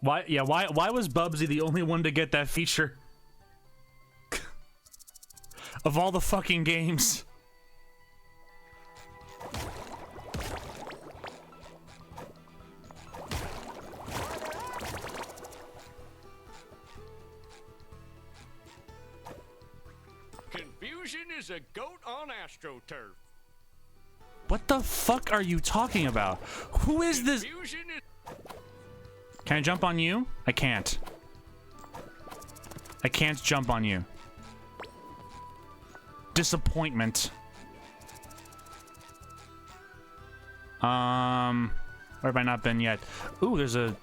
Why? Yeah. Why was Bubsy the only one to get that feature? Of all the fucking games. Confusion is a goat on AstroTurf. What the fuck are you talking about? Who is this? Can I jump on you? I can't. I can't jump on you. Disappointment. Where have I not been yet? Ooh, there's a...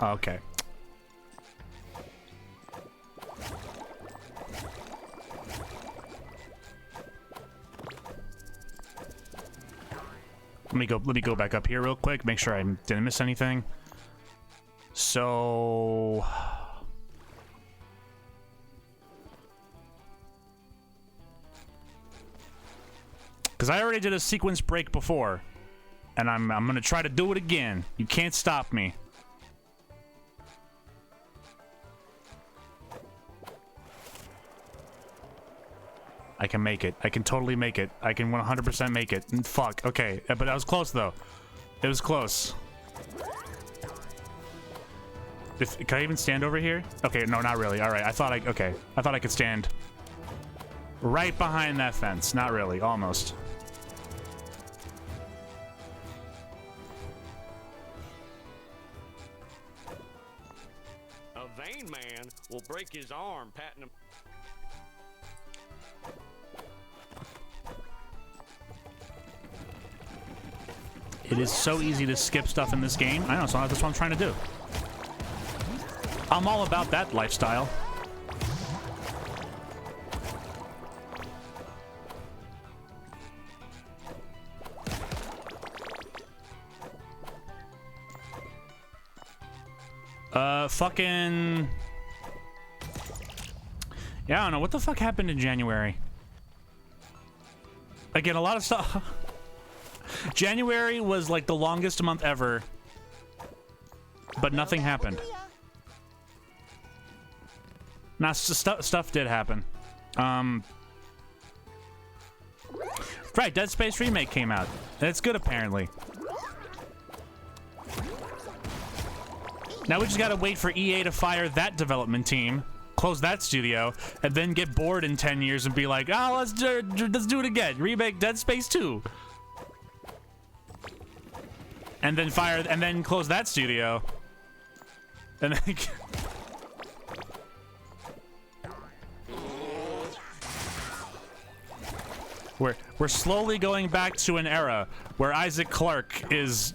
Okay. Let me go back up here real quick, make sure I didn't miss anything. So... Because I already did a sequence break before. And I'm gonna try to do it again. You can't stop me. I can make it. I can totally make it. I can 100% make it. Fuck. Okay. But that was close, though. It was close. Can I even stand over here? Okay, no, not really. All right. I thought I could stand right behind that fence. Not really. Almost. A vain man will break his arm patting him. It is so easy to skip stuff in this game. I know, so that's what I'm trying to do. I'm all about that lifestyle. Fucking... Yeah, I don't know. What the fuck happened in January? Again, a lot of stuff... January was like the longest month ever, but nothing happened. Nah, stuff did happen. Right, Dead Space Remake came out. It's good, apparently. Now we just gotta wait for EA to fire that development team, close that studio, and then get bored in 10 years and be like, oh, let's do it again. Remake Dead Space 2. And then and then close that studio. And then... We're slowly going back to an era where Isaac Clarke is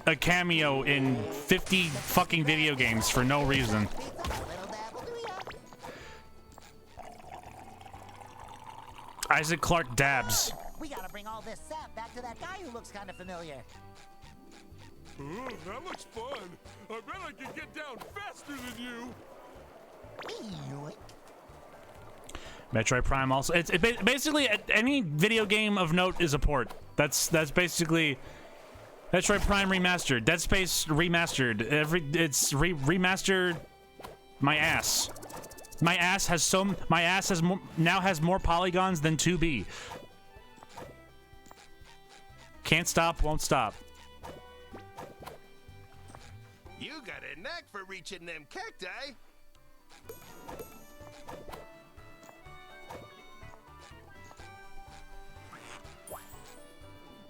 a cameo in 50 fucking video games for no reason. Isaac Clarke dabs. We gotta bring all this sap back to that guy who looks kind of familiar. Ooh, that looks fun. I bet I can get down faster than you. Yoink. Metroid Prime also. It's basically any video game of note is a port. That's basically Metroid Prime remastered, Dead Space remastered. Remastered. My ass. My ass has now has more polygons than 2B. Can't stop, won't stop. You got a knack for reaching them cacti.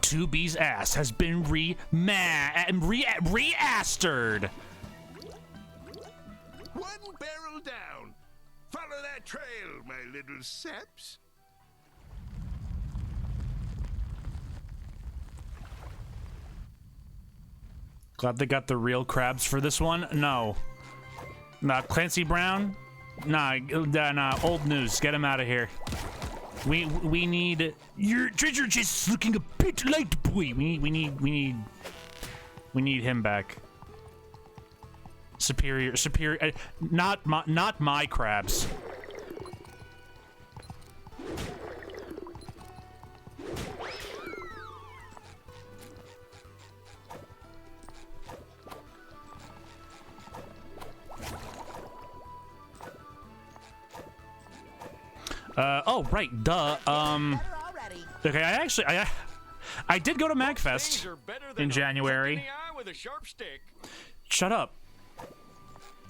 2B's ass has been reastered. One barrel down. Follow that trail, my little saps. Glad they got the real crabs for this one. No. Nah, Clancy Brown? Nah, old news. Get him out of here. We need your treasure chest is looking a bit light, boy. We need him back. Superior, not my crabs. Oh, right, duh. Better already. Okay, I did go to These MagFest are better than in a January. hook in the eye with a sharp stick. Shut up.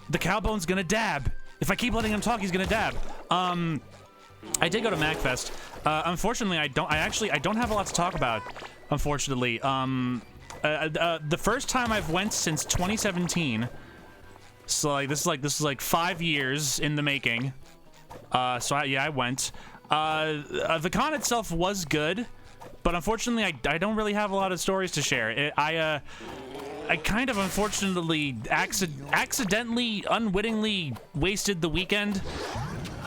The cowbone's gonna dab. If I keep letting him talk, he's gonna dab. I did go to MagFest. Unfortunately, I don't have a lot to talk about. Unfortunately, the first time I've went since 2017. So like this is like 5 years in the making. So I went. The con itself was good, but unfortunately, I don't really have a lot of stories to share. I kind of unfortunately accidentally, unwittingly wasted the weekend.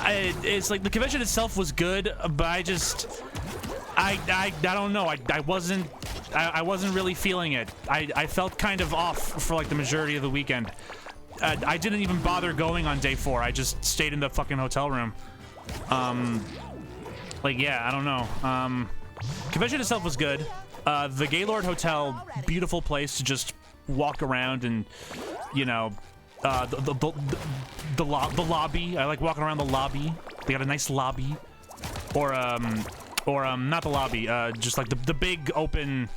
It's like the convention itself was good, but I don't know. I wasn't really feeling it. I felt kind of off for like the majority of the weekend. I didn't even bother going on day 4. I just stayed in the fucking hotel room. Like, yeah, I don't know. Convention itself was good. The Gaylord Hotel, beautiful place to just walk around and, you know, the lobby. I like walking around the lobby. They got a nice lobby. Or not the lobby, just like the big open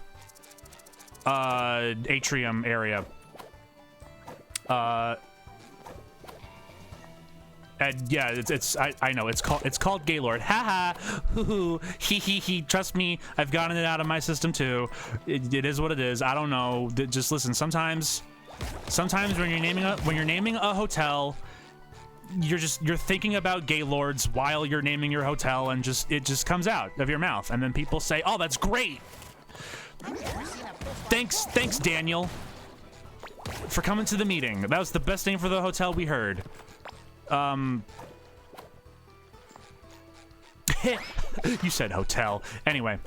atrium area. And yeah, I know it's called Gaylord. Haha, hoo hoo, he. Trust me, I've gotten it out of my system too. It is what it is. I don't know. Just listen. Sometimes when you're naming a hotel, you're thinking about Gaylords while you're naming your hotel, and it just comes out of your mouth, and then people say, "Oh, that's great." Thanks, Daniel, for coming to the meeting. That was the best name for the hotel we heard. You said hotel. Anyway,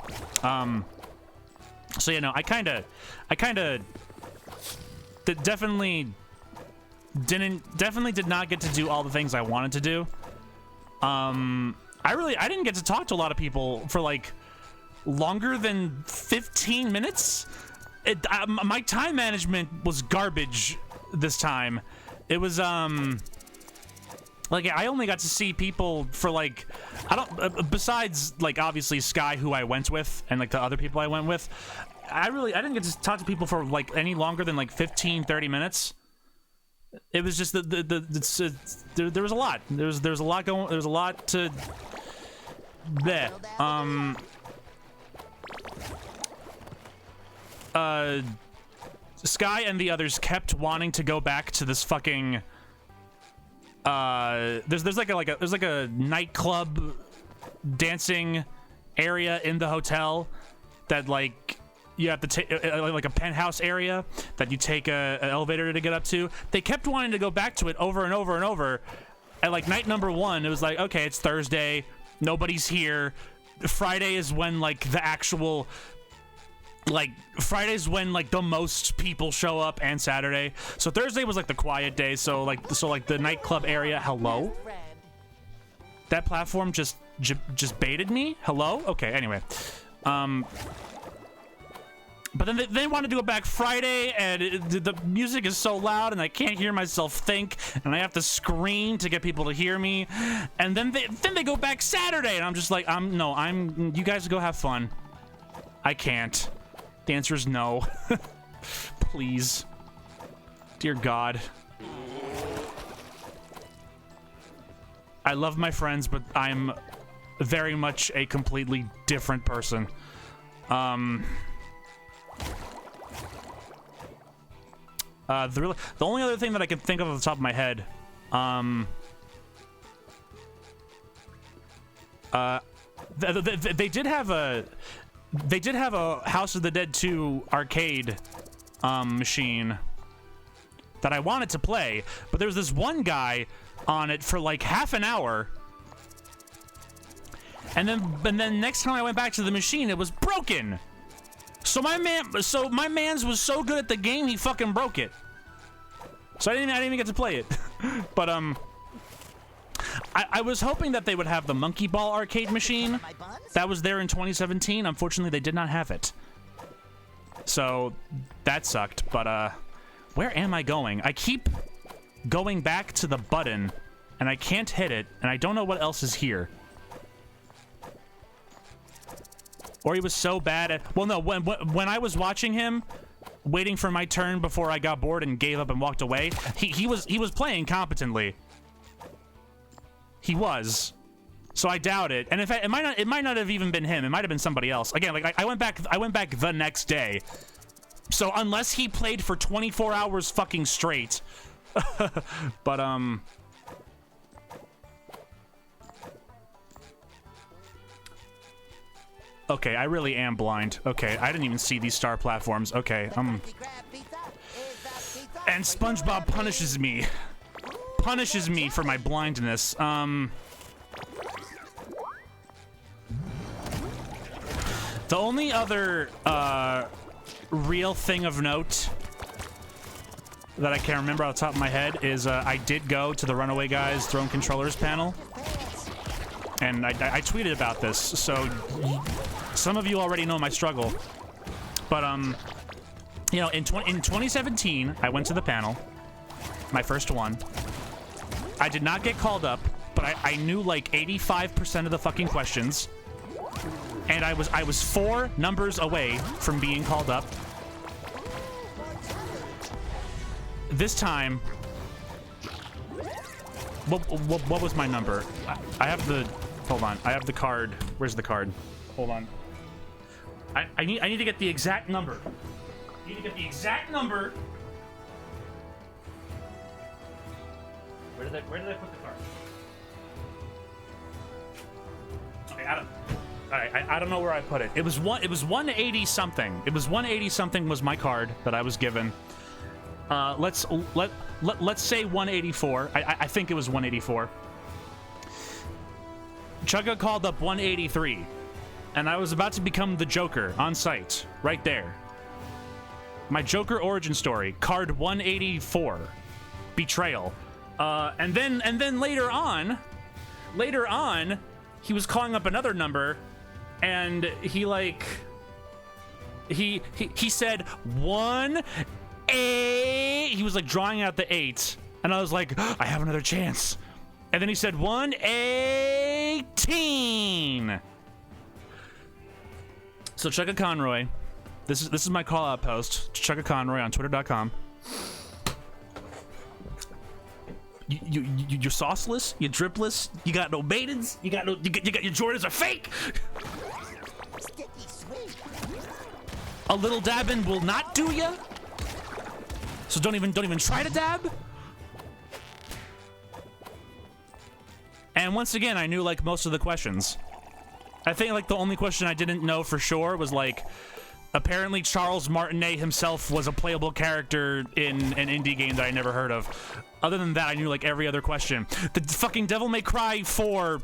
so you know, I kind of definitely did not get to do all the things I wanted to do. I didn't get to talk to a lot of people for like longer than 15 minutes. My time management was garbage this time. It was like I only got to see people for like besides like obviously Sky, who I went with, and like the other people I went with, I didn't get to talk to people for like any longer than like 15-30 minutes. It was just there was a lot. There's a lot going. There's a lot to there. Sky and the others kept wanting to go back to this fucking there's like a nightclub dancing area in the hotel that like you have to take like a penthouse area that you take an elevator to get up to. They kept wanting to go back to it over and over and over. At like night number 1, it was like, okay, it's Thursday, nobody's here. Friday is when like the actual Friday's when like the most people show up, and Saturday. So Thursday was like the quiet day. So like the nightclub area. Hello? That platform just baited me? Hello? Okay, anyway. But then they wanted to go back Friday, and the music is so loud, and I can't hear myself think, and I have to scream to get people to hear me. And then they go back Saturday, and I'm just like, you guys go have fun. I can't. The answer is no. Please. Dear God. I love my friends, but I'm very much a completely different person. The only other thing that I can think of off the top of my head, they did have a House of the Dead 2 arcade machine that I wanted to play, but there was this one guy on it for like half an hour, and then next time I went back to the machine, it was broken. So my man's was so good at the game, he fucking broke it. So I didn't even get to play it. But I was hoping that they would have the Monkey Ball arcade machine that was there in 2017. Unfortunately, they did not have it. So that sucked. But where am I going? I keep going back to the button, and I can't hit it, and I don't know what else is here. Or he was so bad at... Well, no, when I was watching him, waiting for my turn before I got bored and gave up and walked away, he was playing competently. He was. So I doubt it. And in fact, it might not have even been him. It might have been somebody else. Again, like I went back the next day. So unless he played for 24 hours fucking straight. But okay, I really am blind. Okay, I didn't even see these star platforms. Okay, and SpongeBob punishes me. Punishes me for my blindness. The only other real thing of note that I can remember off the top of my head is I did go to the Runaway Guys Throne Controllers panel, and I tweeted about this, so some of you already know my struggle. But you know, in 2017, I went to the panel, my first one. I did not get called up, but I knew like 85% of the fucking questions, and I was 4 numbers away from being called up. This time, what was my number? I have the, hold on, I have the card. Where's the card? Hold on. I need to get the exact number. I need to get the exact number. Where did I put the card? Okay, I don't know where I put it. It was 180 something. It was 180 something was my card that I was given. Let's say 184. I think it was 184. Chugga called up 183, and I was about to become the Joker on site right there. My Joker origin story, card 184, betrayal. And then later on, he was calling up another number, and he said 1 8. He was like drawing out the 8, and I was like, I have another chance. And then he said 118. So Chugga Conroy, this is my call out post. Chugga Conroy on Twitter.com. You're sauceless, you're dripless, you got no baiteds, you got your Jordans are fake. A little dabbing will not do ya. So don't even try to dab. And once again, I knew like most of the questions. I think like the only question I didn't know for sure was like, apparently Charles Martinet himself was a playable character in an indie game that I never heard of. Other than that, I knew like every other question. The fucking Devil May Cry 4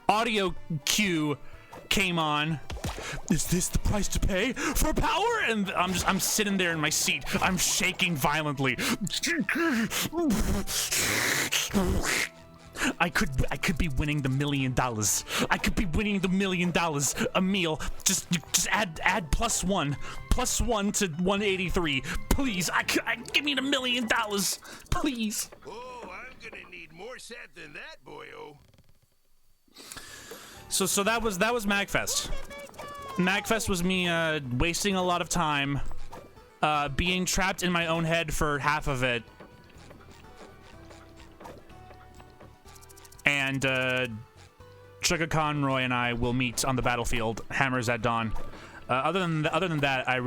audio cue came on. Is this the price to pay for power? And I'm sitting there in my seat. I'm shaking violently. I could be winning the $1 million. I could be winning the $1 million a meal. Just add +1 to 183, please. Give me the $1 million, please. Oh, I'm gonna need more set than that, boyo. So that was MagFest. MagFest was me wasting a lot of time, being trapped in my own head for half of it. And Chugga Conroy and I will meet on the battlefield, hammers at dawn. Other than that, I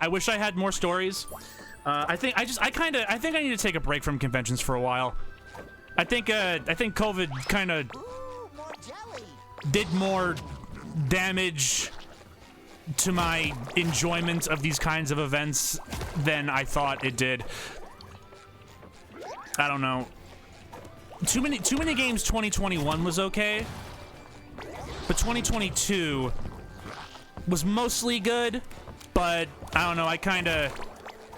wish I had more stories. I think I need to take a break from conventions for a while. I think COVID kind of did more damage to my enjoyment of these kinds of events than I thought it did. I don't know. Too many games 2021 was okay, but 2022 was mostly good, but I don't know, I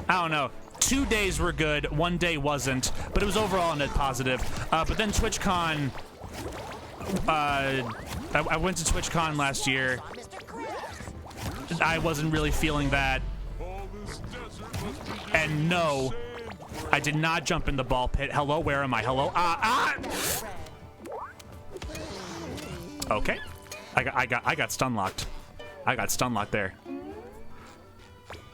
don't know. 2 days were good, 1 day wasn't, but it was overall a net positive. But then TwitchCon, I went to TwitchCon last year. I wasn't really feeling that. And no, I did not jump in the ball pit. Hello, where am I? Hello? Okay. I got stun locked. I got stun locked there.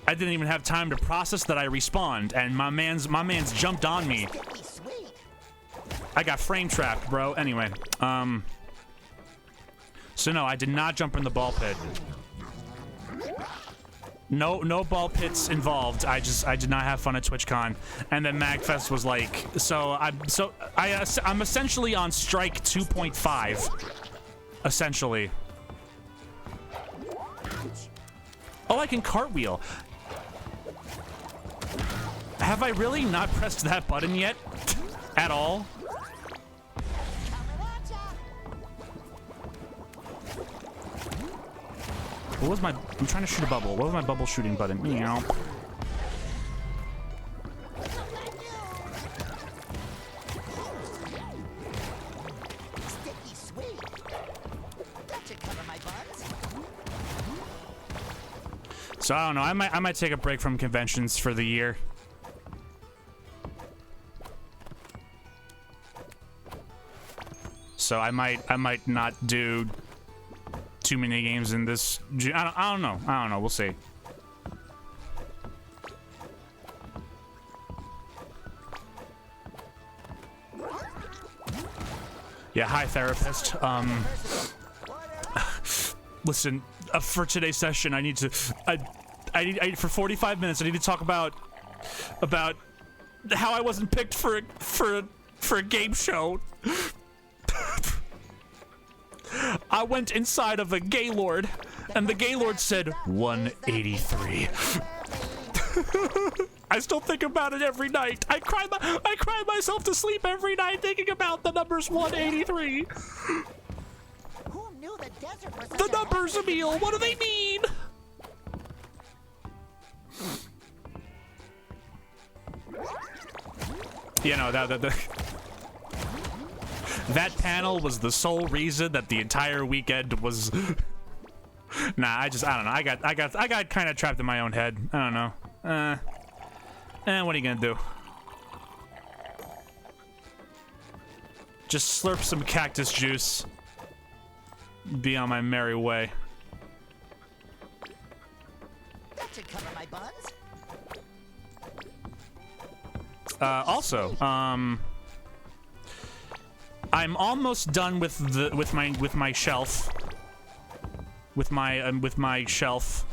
I didn't even have time to process that I respawned, and my man's jumped on me. I got frame trapped, bro. Anyway, so no, I did not jump in the ball pit. No ball pits involved. I did not have fun at TwitchCon, and then MagFest was like, I'm essentially on strike 2.5, essentially. Oh, I can cartwheel. Have I really not pressed that button yet? At all? What was my... I'm trying to shoot a bubble. What was my bubble shooting button? Meow. Sticky sweet. That should cover my buns. So I don't know. I might take a break from conventions for the year. So I might not do too many games in this. I don't know. We'll see. Yeah, hi therapist. Listen, for today's session, I need for 45 minutes. I need to talk about how I wasn't picked for a game show. I went inside of a Gaylord, and the Gaylord said 183. I still think about it every night. I cry myself to sleep every night thinking about the numbers 183. Who knew the desert was The numbers, Emil. What do they mean? You know that panel was the sole reason that the entire weekend was. Nah, I don't know. I got kind of trapped in my own head. I don't know. What are you gonna do? Just slurp some cactus juice. Be on my merry way. That should cover my buns. Also, I'm almost done with my shelf. With my shelf,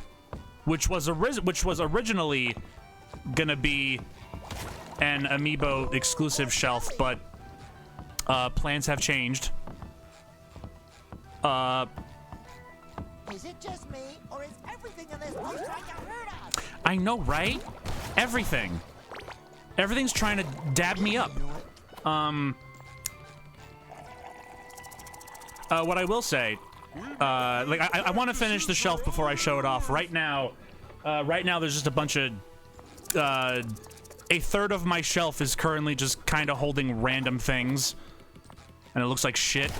which was originally gonna be an Amiibo exclusive shelf, but plans have changed. Is it just me, or is everything in this place trying to hurt us? I know, right? Everything's trying to dab me up. What I will say, I want to finish the shelf before I show it off. Right now there's just a bunch of, a third of my shelf is currently just kind of holding random things, and it looks like shit.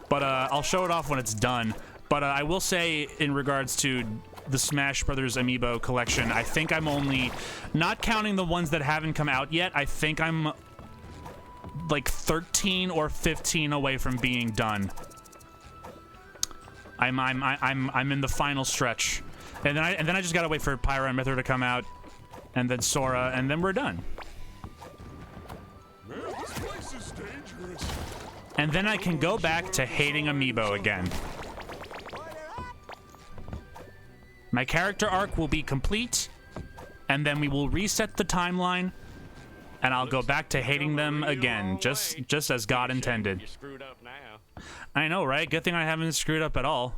But I'll show it off when it's done. But I will say, in regards to the Smash Brothers Amiibo collection, I think I'm only, not counting the ones that haven't come out yet, I think I'm like 13 or 15 away from being done. I'm in the final stretch, and then I just gotta wait for Pyra and Mythra to come out, and then Sora, and then we're done. Man, this place is dangerous. And then I can go back to hating Amiibo again. My character arc will be complete, and then we will reset the timeline, and I'll go back to hating them again, just as God intended. You screwed up now. I know, right? Good thing I haven't screwed up at all.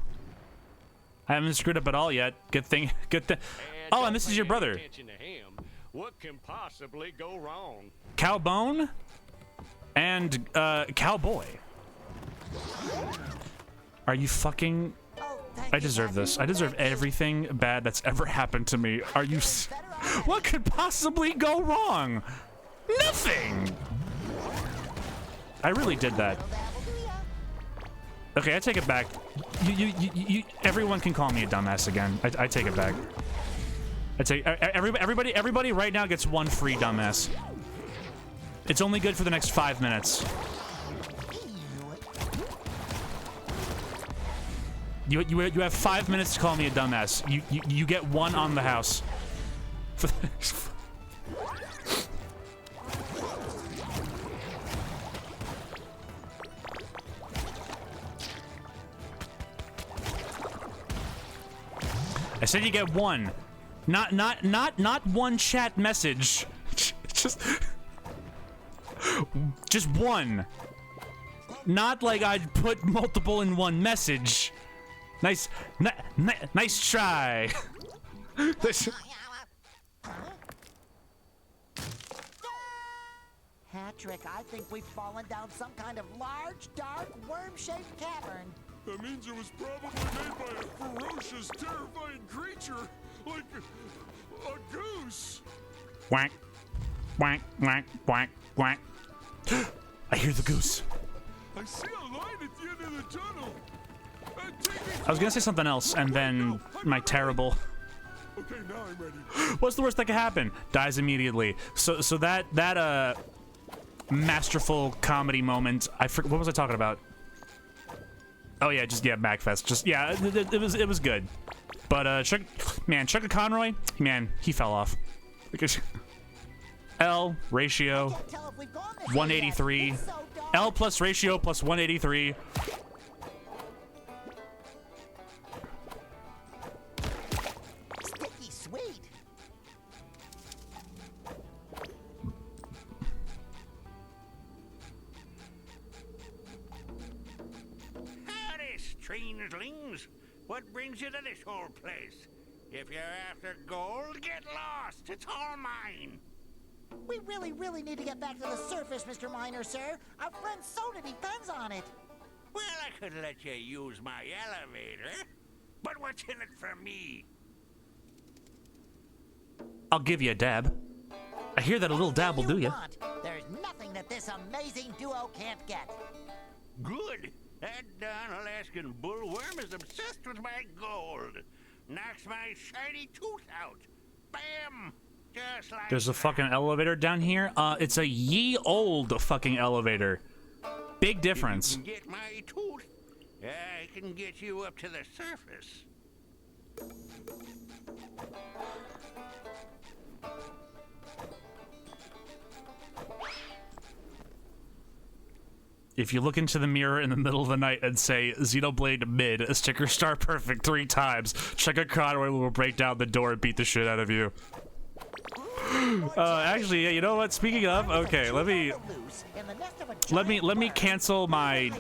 I haven't screwed up at all yet. Good thing. Oh, and this is your brother. Attention to him. What can possibly go wrong? Cowbone and Cowboy. Are you fucking... Oh, thank I you, deserve Daddy. this. I deserve everything bad that's ever happened to me. Are you... What could possibly go wrong? Nothing! I really did that. Okay, I take it back. Everyone can call me a dumbass again. I take it back. I take everybody right now gets one free dumbass. It's only good for the next 5 minutes. You have 5 minutes to call me a dumbass. You get one on the house. I said you get one. Not one chat message. Just one. Not like I'd put multiple in one message. Nice try. Patrick, I think we've fallen down some kind of large, dark, worm-shaped cavern. That means it was probably made by a ferocious, terrifying creature, like a goose. Quack, quack, quack, quack, quack. I hear the goose. I see a light at the end of the tunnel. I was gonna say something else, and then my terrible. Okay, now I'm ready. What's the worst that could happen? Dies immediately. So that masterful comedy moment. What was I talking about? Oh yeah, Magfest. Just yeah, it was good. But Chuck Conroy, man, he fell off. Because L ratio 183. L plus ratio plus 183. Sticky sweet. Howdy, strangelings. What brings you to this whole place? If you're after gold, get lost. It's all mine. We really need to get back to the surface, Mr. Miner, sir. Our friend Soda depends on it. Well, I could let you use my elevator. But what's in it for me? I'll give you a dab. I hear that a little dab will do you. There's nothing that this amazing duo can't get. Good. That darn Alaskan bullworm is obsessed with my gold. Knocks my shiny tooth out. Bam! Just like There's a fucking elevator down here. It's a ye old fucking elevator. Big difference. If you can get my tooth, I can get you up to the surface. If you look into the mirror in the middle of the night and say Xenoblade mid, a sticker star perfect 3 times, check a Conroy will break down the door and beat the shit out of you. Actually, yeah, you know what? Speaking of, okay, let me cancel my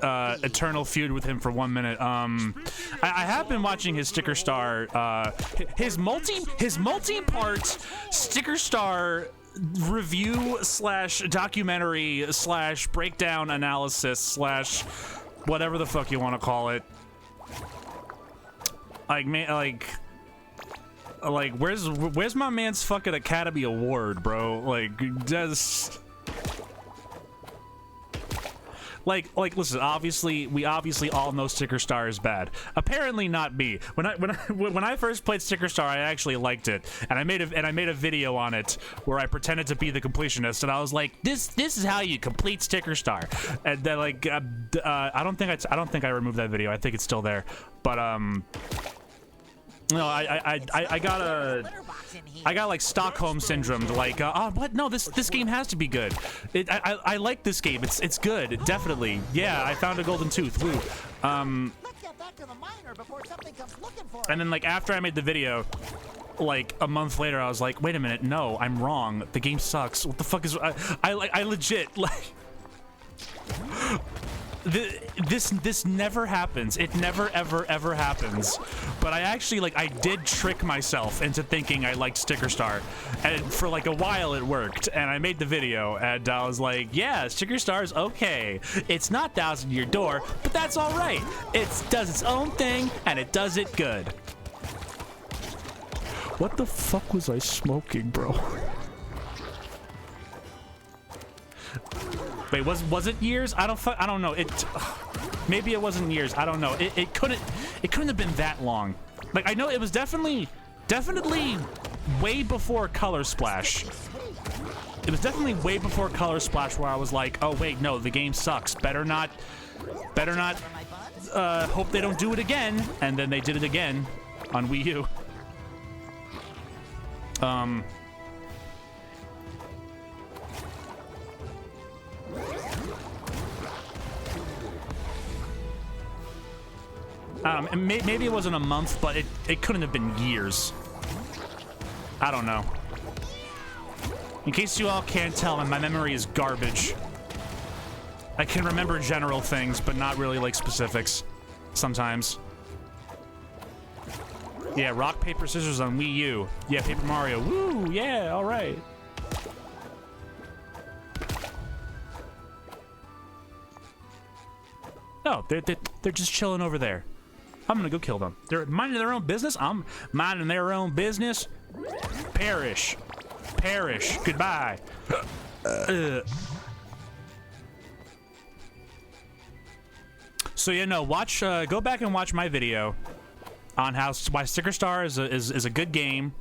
eternal feud with him for 1 minute. I have been watching his sticker star, his multi-part sticker star review slash documentary slash breakdown analysis slash whatever the fuck you want to call it. Like where's my man's fucking Academy Award, bro? Like just like listen, we obviously all know Sticker Star is bad. Apparently not me. When I first played Sticker Star, I actually liked it, and I made a video on it where I pretended to be the completionist, and I was like, this is how you complete Sticker Star. And then like I don't think I removed that video. I think it's still there. But no, I got like Stockholm syndrome. Like, oh, what? No, this game has to be good. I like this game. It's good, definitely. Yeah, I found a golden tooth. Woo. Let's get back to the miner before something comes looking for us. And then like after I made the video, like a month later, I was like, wait a minute, no, I'm wrong. The game sucks. What the fuck is? I legit like. This never happens. It never ever happens. But I actually I did trick myself into thinking I liked Sticker Star, and for like a while it worked. And I made the video, and I was like, yeah, Sticker Star's okay. It's not Thousand Year Door, but that's all right. It does its own thing, and it does it good. What the fuck was I smoking, bro? Wait, was it years? I don't know. Maybe it wasn't years. I don't know. It couldn't have been that long. Like I know it was definitely way before Color Splash. It was definitely way before Color Splash where I was like, oh wait, no, the game sucks. Better not hope they don't do it again. And then they did it again on Wii U. Maybe it wasn't a month, but it couldn't have been years. I don't know. In case you all can't tell, my memory is garbage. I can remember general things, but not really like specifics sometimes. Yeah, rock, paper, scissors on Wii U. Yeah, Paper Mario. Woo, yeah, all right. No, they're just chilling over there. I'm gonna go kill them. They're minding their own business. I'm minding their own business. Perish. Perish. Goodbye. So yeah, no. Watch. Go back and watch my video on why Sticker Star is a good game,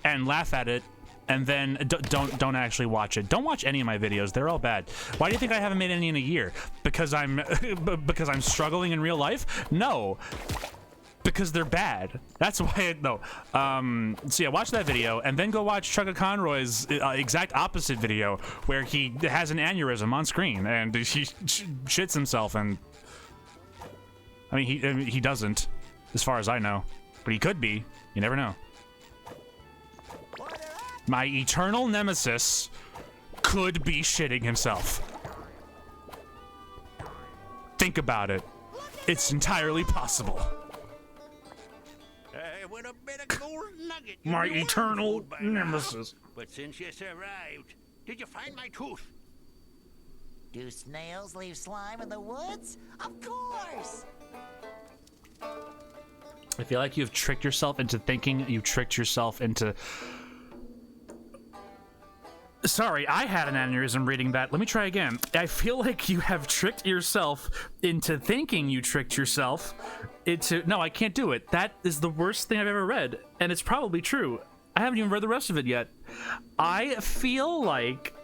and laugh at it. And then don't actually watch it. Don't watch any of my videos. They're all bad. Why do you think I haven't made any in a year? Because I'm struggling in real life? No. Because they're bad. That's why no. So yeah, watch that video and then go watch Chugga Conroy's exact opposite video where he has an aneurysm on screen and he shits himself, and I mean he doesn't, as far as I know, but he could be. You never know. My eternal nemesis could be shitting himself. Think about it. It's entirely possible. With a bit of gold nugget. My eternal nemesis. But since you survived, did you find my tooth? Do snails leave slime in the woods? Of course! I feel like you've tricked yourself into thinking you tricked yourself into... Sorry, I had an aneurysm reading that. Let me try again. I feel like you have tricked yourself into thinking you tricked yourself into... No, I can't do it. That is the worst thing I've ever read, and it's probably true. I haven't even read the rest of it yet. I feel like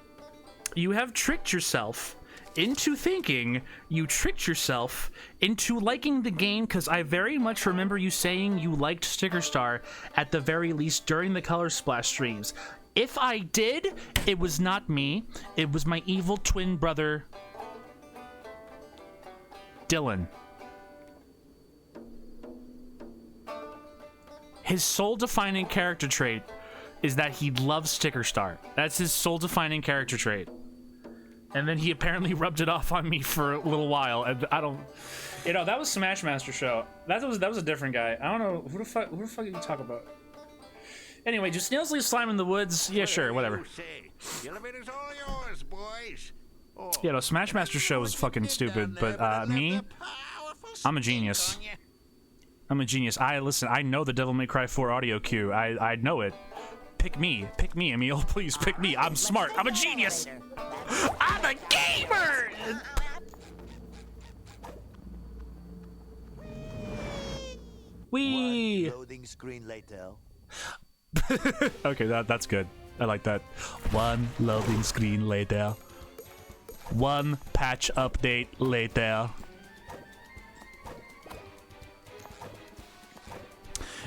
you have tricked yourself into thinking you tricked yourself into liking the game, because I very much remember you saying you liked Sticker Star at the very least during the Color Splash streams. If I did, it was not me. It was my evil twin brother, Dylan. His sole-defining character trait is that he loves Sticker Star. That's his sole-defining character trait. And then he apparently rubbed it off on me for a little while. And I don't... You know, that was Smash Master Show. That was a different guy. I don't know. Who the fuck are you talking about? Anyway, do snails leave slime in the woods? Yeah, sure, whatever. The elevator's all yours, boys. Oh, Yeah, no, Smash Master Show was fucking stupid, but me, I'm a genius. I'm a genius. Listen, I know the Devil May Cry 4 audio cue. I know it. Pick me, Emil, please pick me. I'm smart. I'm a genius. I'm a gamer. Wee. Loading screen later. Okay, that's good. I like that. One loading screen later. One patch update later.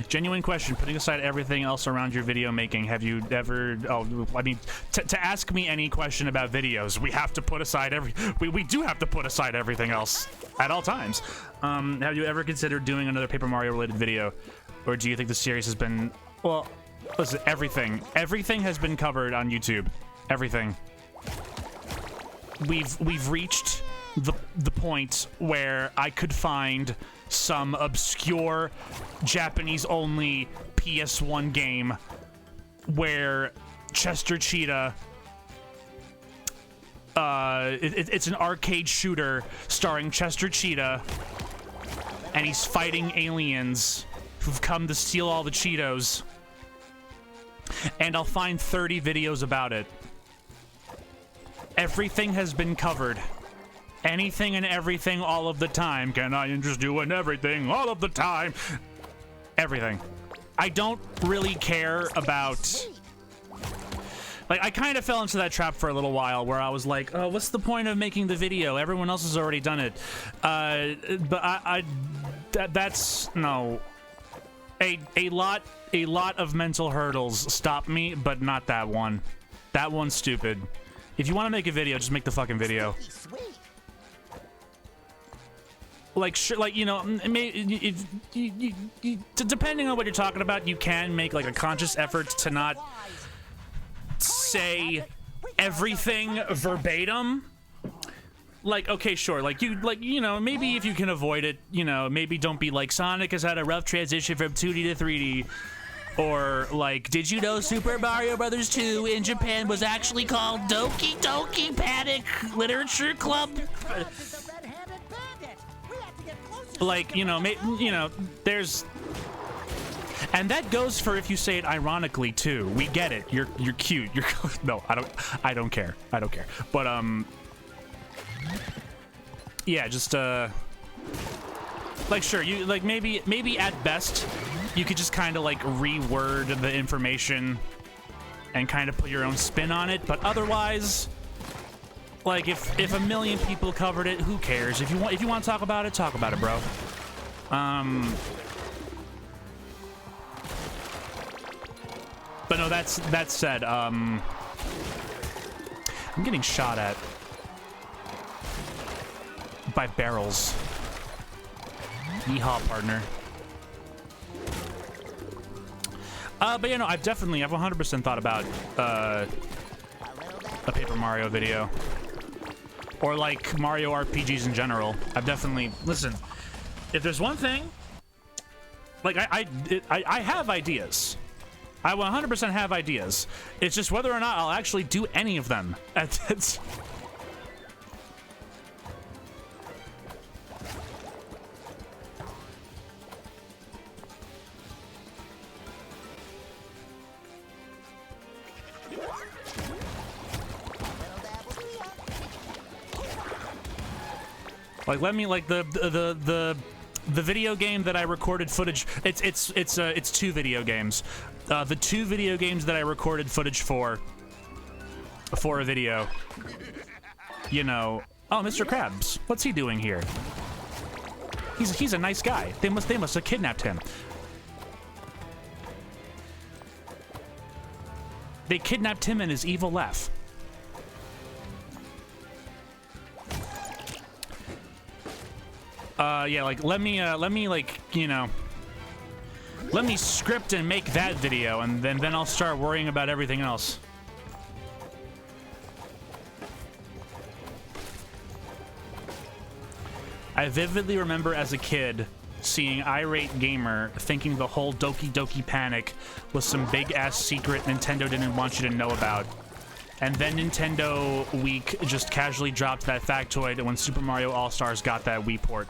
Genuine question, putting aside everything else around your video making, have you ever... Oh, I mean, to ask me any question about videos, we have to put aside we do have to put aside everything else at all times. Have you ever considered doing another Paper Mario related video? Or do you think the series has been... Well, listen, everything has been covered on YouTube. Everything. We've reached the point where I could find some obscure Japanese-only PS1 game where Chester Cheetah... it's an arcade shooter starring Chester Cheetah, and he's fighting aliens who've come to steal all the Cheetos. And I'll find 30 videos about it. Everything has been covered. Anything and everything all of the time. Can I interest you in everything all of the time? Everything. I don't really care about... Like, I kind of fell into that trap for a little while where I was like, oh, what's the point of making the video? Everyone else has already done it. But that's, no. A lot of mental hurdles stop me, but not that one. That one's stupid. If you want to make a video, just make the fucking video. Like, sure, like, you know, if depending on what you're talking about, you can make like a conscious effort to not say everything verbatim. Like, okay, sure, like, you know, maybe if you can avoid it, you know, maybe don't be like, Sonic has had a rough transition from 2D to 3D. Or, like, did you know Super Mario Brothers 2 in Japan was actually called Doki Doki Panic Literature Club? Like, you know, there's... And that goes for if you say it ironically, too. We get it. You're cute. You're... No, I don't care. I don't care. But, yeah, just, like, sure, you, like, maybe at best... You could just kind of like reword the information and kind of put your own spin on it, but otherwise, like if a million people covered it, who cares? If you want to talk about it, bro. But no, that said, I'm getting shot at by barrels. Yeehaw, partner. But you know, I've 100% thought about a Paper Mario video, or like Mario RPGs in general. I've definitely listen. If there's one thing, like I have ideas. I 100% have ideas. It's just whether or not I'll actually do any of them. It's like, let me, like, the video game that I recorded footage. It's two video games. The two video games that I recorded footage for a video. You know, oh, Mr. Krabs, what's he doing here? He's a nice guy. They must have kidnapped him. They kidnapped him and his evil laugh. Yeah, like, let me, like, you know, let me script and make that video, and then I'll start worrying about everything else. I vividly remember as a kid seeing Irate Gamer thinking the whole Doki Doki Panic was some big-ass secret Nintendo didn't want you to know about. And then Nintendo Week just casually dropped that factoid when Super Mario All-Stars got that Wii port.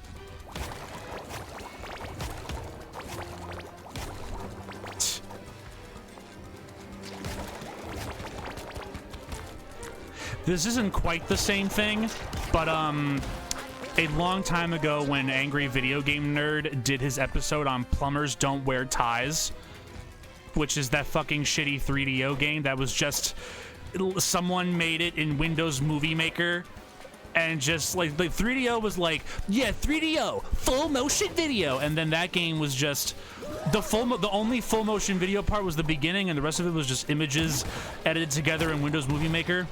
This isn't quite the same thing, but a long time ago when Angry Video Game Nerd did his episode on Plumbers Don't Wear Ties, which is that fucking shitty 3DO game that was just... Someone made it in Windows Movie Maker, and just, like 3DO was like, yeah, 3DO, full motion video, and then that game was just... The only full motion video part was the beginning, and the rest of it was just images edited together in Windows Movie Maker.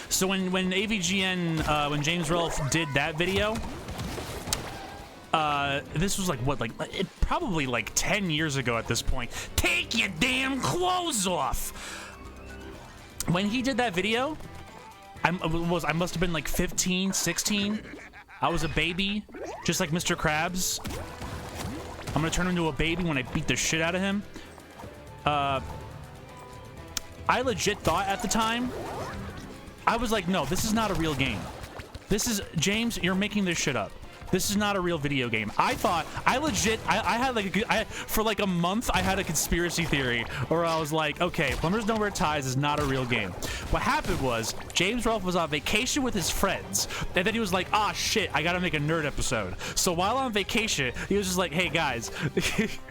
So when AVGN, when James Rolfe did that video, this was like, what, like, probably like 10 years ago at this point. Take your damn clothes off! When he did that video, I must have been like 15, 16. I was a baby, just like Mr. Krabs. I'm gonna turn into a baby when I beat the shit out of him. I legit thought at the time, I was like, no, this is not a real game. This is, James, you're making this shit up. This is not a real video game. I thought, I had like, for like a month, I had a conspiracy theory where I was like, okay, Plumbers Don't Wear Ties is not a real game. What happened was, James Rolfe was on vacation with his friends, and then he was like, ah, shit, I gotta make a nerd episode. So while on vacation, he was just like, hey guys,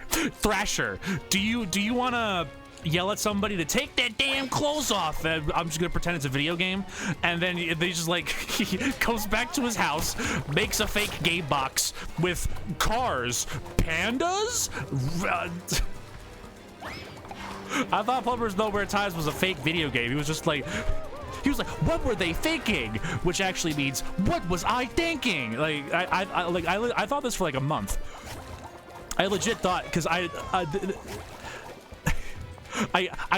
Thrasher, do you wanna yell at somebody to take their damn clothes off. And I'm just gonna pretend it's a video game, and then they just like he goes back to his house, makes a fake game box with cars, pandas. I thought Plumbers Know Where Ties was a fake video game. He was just like. He was like, "What were they thinking?" Which actually means, "What was I thinking?" Like, I thought this for like a month. I legit thought, because I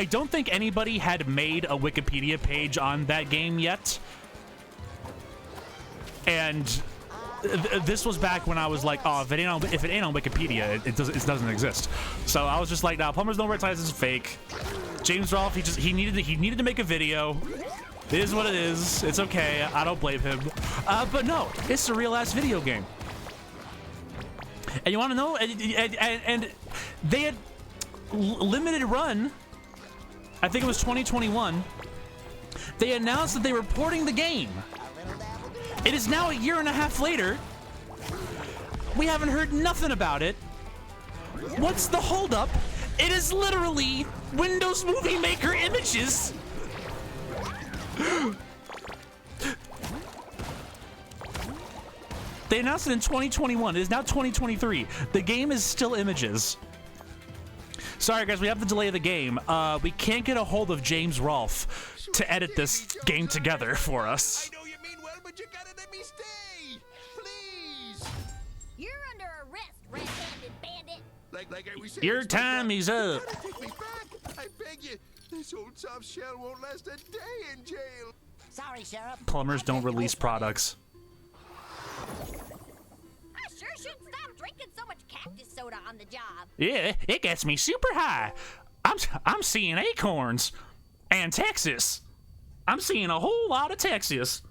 don't think anybody had made a Wikipedia page on that game yet, and this was back when I was like, "Oh, if it ain't on Wikipedia, it doesn't exist." So I was just like, "Nah, Plumbers Know Where Ties is fake." James Rolfe, he needed to make a video. It is what it is. It's okay. I don't blame him. But no, it's a real-ass video game. And you want to know? And they had limited run. I think it was 2021. They announced that they were porting the game. It is now a year and a half later. We haven't heard nothing about it. What's the holdup? It is literally Windows Movie Maker images. They announced it in 2021. It is now 2023. The game is still images. Sorry, guys, we have the delay of the game. We can't get a hold of James Rolfe to edit this game together for us. I know you mean well, but you gotta let me stay, please. You're under arrest, red-handed bandit. Like I was saying, Your time is up. gotta take me back. I beg you. This old soft shell won't last a day in jail. Sorry, Sheriff. Plumbers don't release products. I sure should stop drinking so much cactus soda on the job. Yeah, it gets me super high. I'm seeing acorns and Texas. I'm seeing a whole lot of Texas.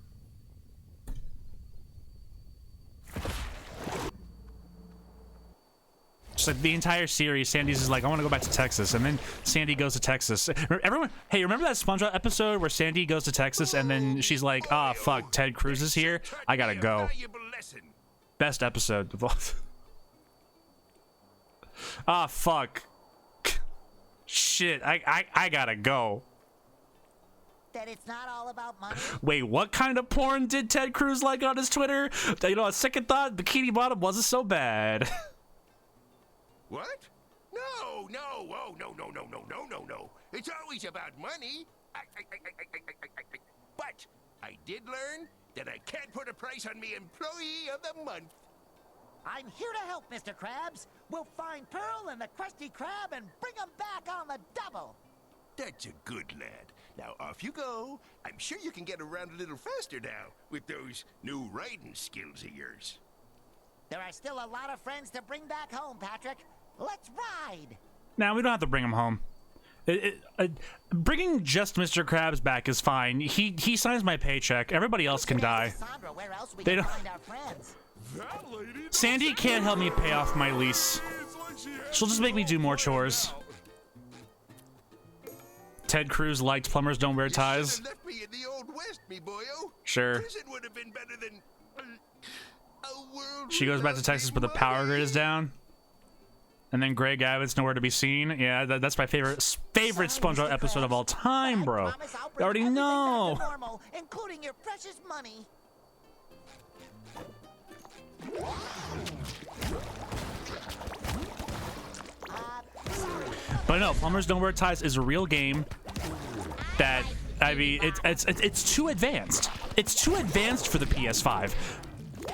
Just like the entire series, Sandy's is like, I want to go back to Texas, and then Sandy goes to Texas. Everyone, hey, remember that SpongeBob episode where Sandy goes to Texas and then she's like, "Ah, fuck, Ted Cruz is here. I gotta go." Best episode of all. Ah, fuck. Shit, I gotta go. That it's not all about money. Wait, what kind of porn did Ted Cruz like on his Twitter? You know, on second thought, Bikini Bottom wasn't so bad. What? No, no, oh, no. It's always about money. But I did learn that I can't put a price on me Employee of the Month. I'm here to help, Mr. Krabs. We'll find Pearl and the Krusty Krab and bring them back on the double. That's a good lad. Now off you go. I'm sure you can get around a little faster now with those new riding skills of yours. There are still a lot of friends to bring back home, Patrick. Let's ride. Nah, we don't have to bring him home. Bringing just Mr. Krabs back is fine. He signs my paycheck. Everybody else can die. Sandra, where else we They can don't- find our friends? That lady. Sandy can't help me pay off my lease. It's like she has She'll just make me do more chores. Ted Cruz liked Plumbers Don't Wear Ties. You should've left me in the Old West, me boyo. Sure. Prison would have been better than a world. She goes back to Texas, but the power grid is down. And then Greg Abbott's nowhere to be seen. Yeah, that's my favorite Sorry, SpongeBob Mr. episode of all Krabs, time, but I bro. promise I'll I bring already everything back know. to normal, including your precious money. But no, Plumbers Don't Wear Ties is a real game that, I mean, it's too advanced. It's too advanced for the PS5.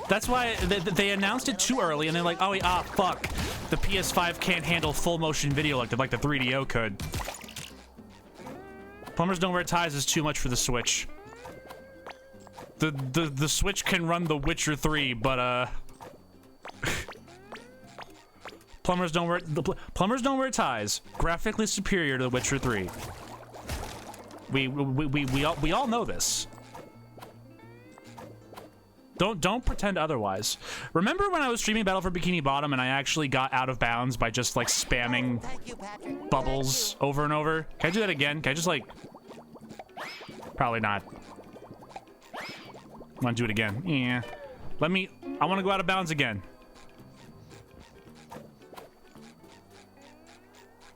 That's why they announced it too early, and they're like, "Oh, fuck, the PS5 can't handle full motion video like the 3DO could." Plumbers Don't Wear Ties is too much for the Switch. The Switch can run The Witcher 3, but Plumbers Don't Wear Ties, graphically superior to The Witcher 3. We all know this. Don't pretend otherwise. Remember when I was streaming Battle for Bikini Bottom and I actually got out of bounds by just like spamming Thank you, Patrick. bubbles over and over? Can I do that again? Can I just like... Probably not. I want to do it again. Yeah. I want to go out of bounds again.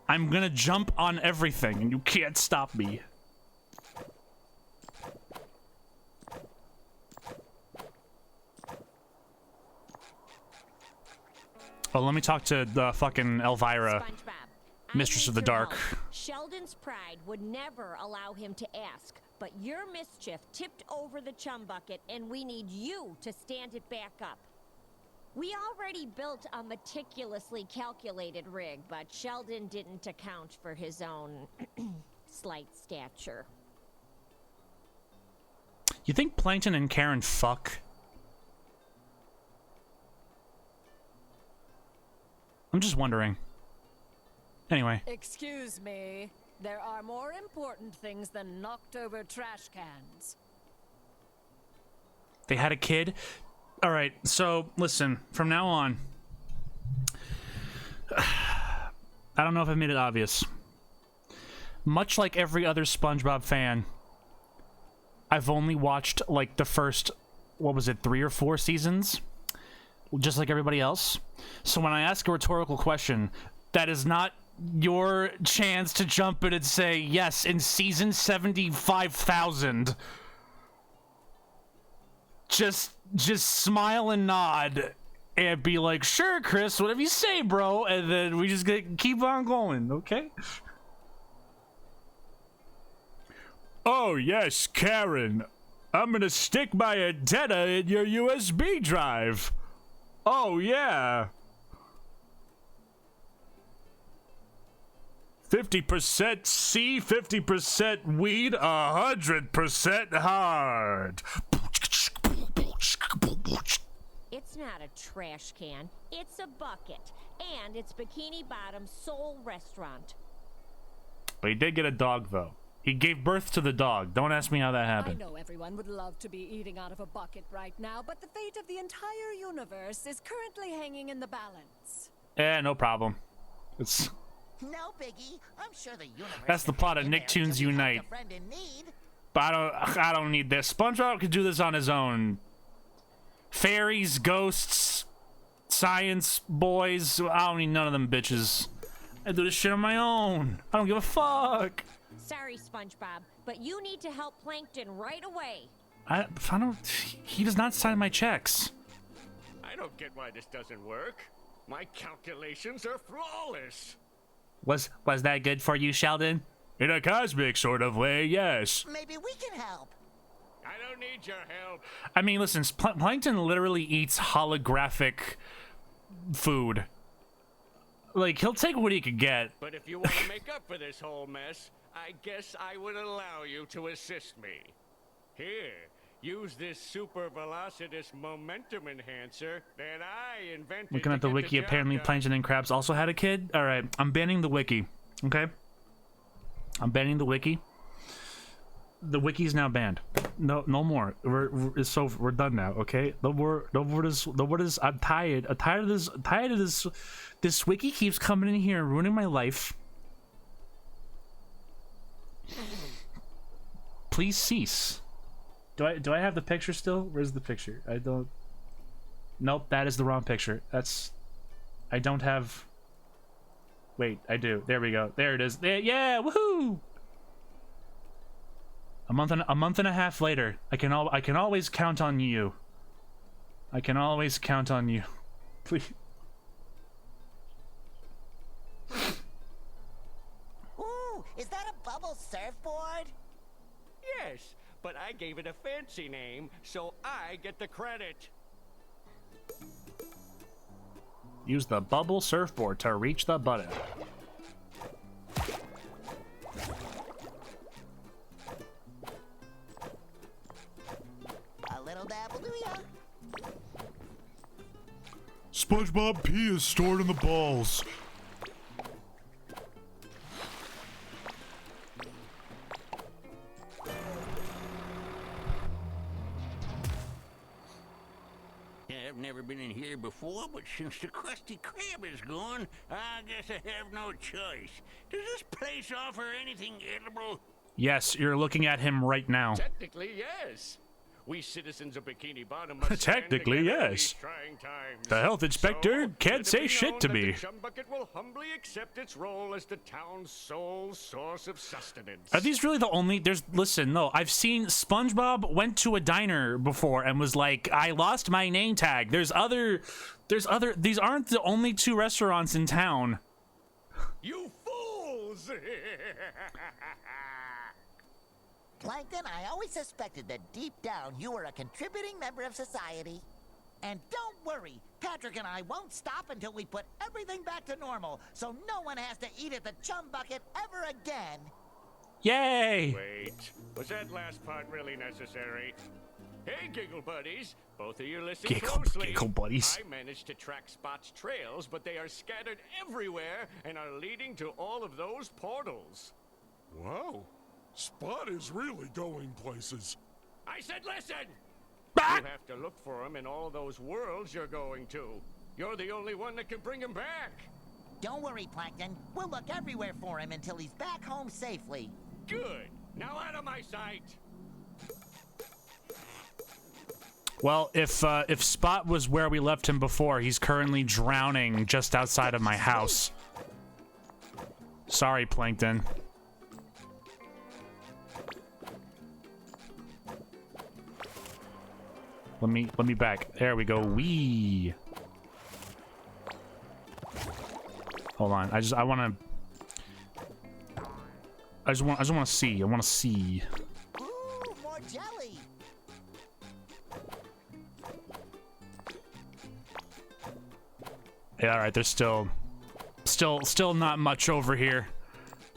I'm gonna jump on everything, and you can't stop me. Oh, let me talk to the fucking Elvira, SpongeBob, Mistress of the Dark. Sheldon's pride would never allow him to ask, but your mischief tipped over the chum bucket, and we need you to stand it back up. We already built a meticulously calculated rig, but Sheldon didn't account for his own slight stature. You think Plankton and Karen fuck? I'm just wondering. Anyway. Excuse me. There are more important things than knocked over trash cans. They had a kid? Alright, so listen, from now on, I don't know if I've made it obvious. Much like every other SpongeBob fan, I've only watched like the first, what was it, 3 or 4 seasons? Just like everybody else. So when I ask a rhetorical question, that is not your chance to jump in and say, yes, in season 75,000. Just smile and nod and be like, sure, Chris, whatever you say, bro. And then we just keep on going, okay? Oh, yes, Karen. I'm gonna stick my antenna in your USB drive. Oh, yeah. 50% C, 50% weed, 100% hard. It's not a trash can, it's a bucket. And it's Bikini Bottom's sole restaurant. But he did get a dog, though. He gave birth to the dog. Don't ask me how that I happened. know everyone would love to be eating out of a bucket right now, but the fate of the entire universe is currently hanging in the balance. No problem. It's... No biggie. I'm sure the universe. That's the can plot hang of in there Nicktoons until we find Unite. a friend in need. But I don't need this. SpongeBob could do this on his own. Fairies, ghosts, science, boys. I don't need none of them bitches. I do this shit on my own. I don't give a fuck. Sorry, SpongeBob, but you need to help Plankton right away. I don't. He does not sign my checks. I don't get why this doesn't work. My calculations are flawless. Was that good for you, Sheldon? In a cosmic sort of way, yes. Maybe we can help. I don't need your help. I mean, listen, Plankton literally eats holographic food. Like, he'll take what he could get. But if you want to make up for this whole mess, I guess I would allow you to assist me. Here, use this super velocitous momentum enhancer that I invented. Looking at the wiki, apparently Plankton and Krabs also had a kid. All right, I'm banning the wiki. Okay, I'm banning the wiki. The wiki is now banned. No more. We're done now. Okay, no more this. I'm tired. I'm tired of this. This wiki keeps coming in here and ruining my life. Please cease. Do I have the picture still? Where's the picture? I don't. Nope, that is the wrong picture. I don't have. Wait, I do. There we go. There it is. There, yeah, woohoo! A month and a half later, I can always count on you. I can always count on you. Please. Ooh, is that a bubble surfboard? Yes, but I gave it a fancy name, so I get the credit. Use the bubble surfboard to reach the button. A little dabble, do ya? SpongeBob pee is stored in the balls. I've never been in here before, but since the Krusty Krab is gone, I guess I have no choice. Does this place offer anything edible? Yes, you're looking at him right now. Technically, yes. We citizens of Bikini Bottom must Technically, stand together in yes. these trying times. The health inspector So, can't let it say be shit known to that me. The Chum Bucket will humbly accept its role as the town's sole source of sustenance. Are these really the only? Listen, no, I've seen SpongeBob went to a diner before and was like, I lost my name tag. There's other, these aren't the only 2 restaurants in town. You fools! Plankton, I always suspected that deep down you were a contributing member of society. And don't worry, Patrick and I won't stop until we put everything back to normal, so no one has to eat at the Chum Bucket ever again. Yay! Wait, was that last part really necessary? Hey, Giggle Buddies, both of you listen Giggle closely. Buddies. I managed to track Spot's trails, but they are scattered everywhere and are leading to all of those portals. Wow. Spot is really going places. I said listen! You have to look for him in all those worlds you're going to. You're the only one that can bring him back. Don't worry, Plankton. We'll look everywhere for him until he's back home safely. Good. Now out of my sight. Well, if Spot was where we left him before, he's currently drowning just outside of my house. Sorry, Plankton. Let me back. There we go. Wee. Hold on. I just want to see. I want to see. Ooh, more jelly. Yeah, all right. There's still not much over here.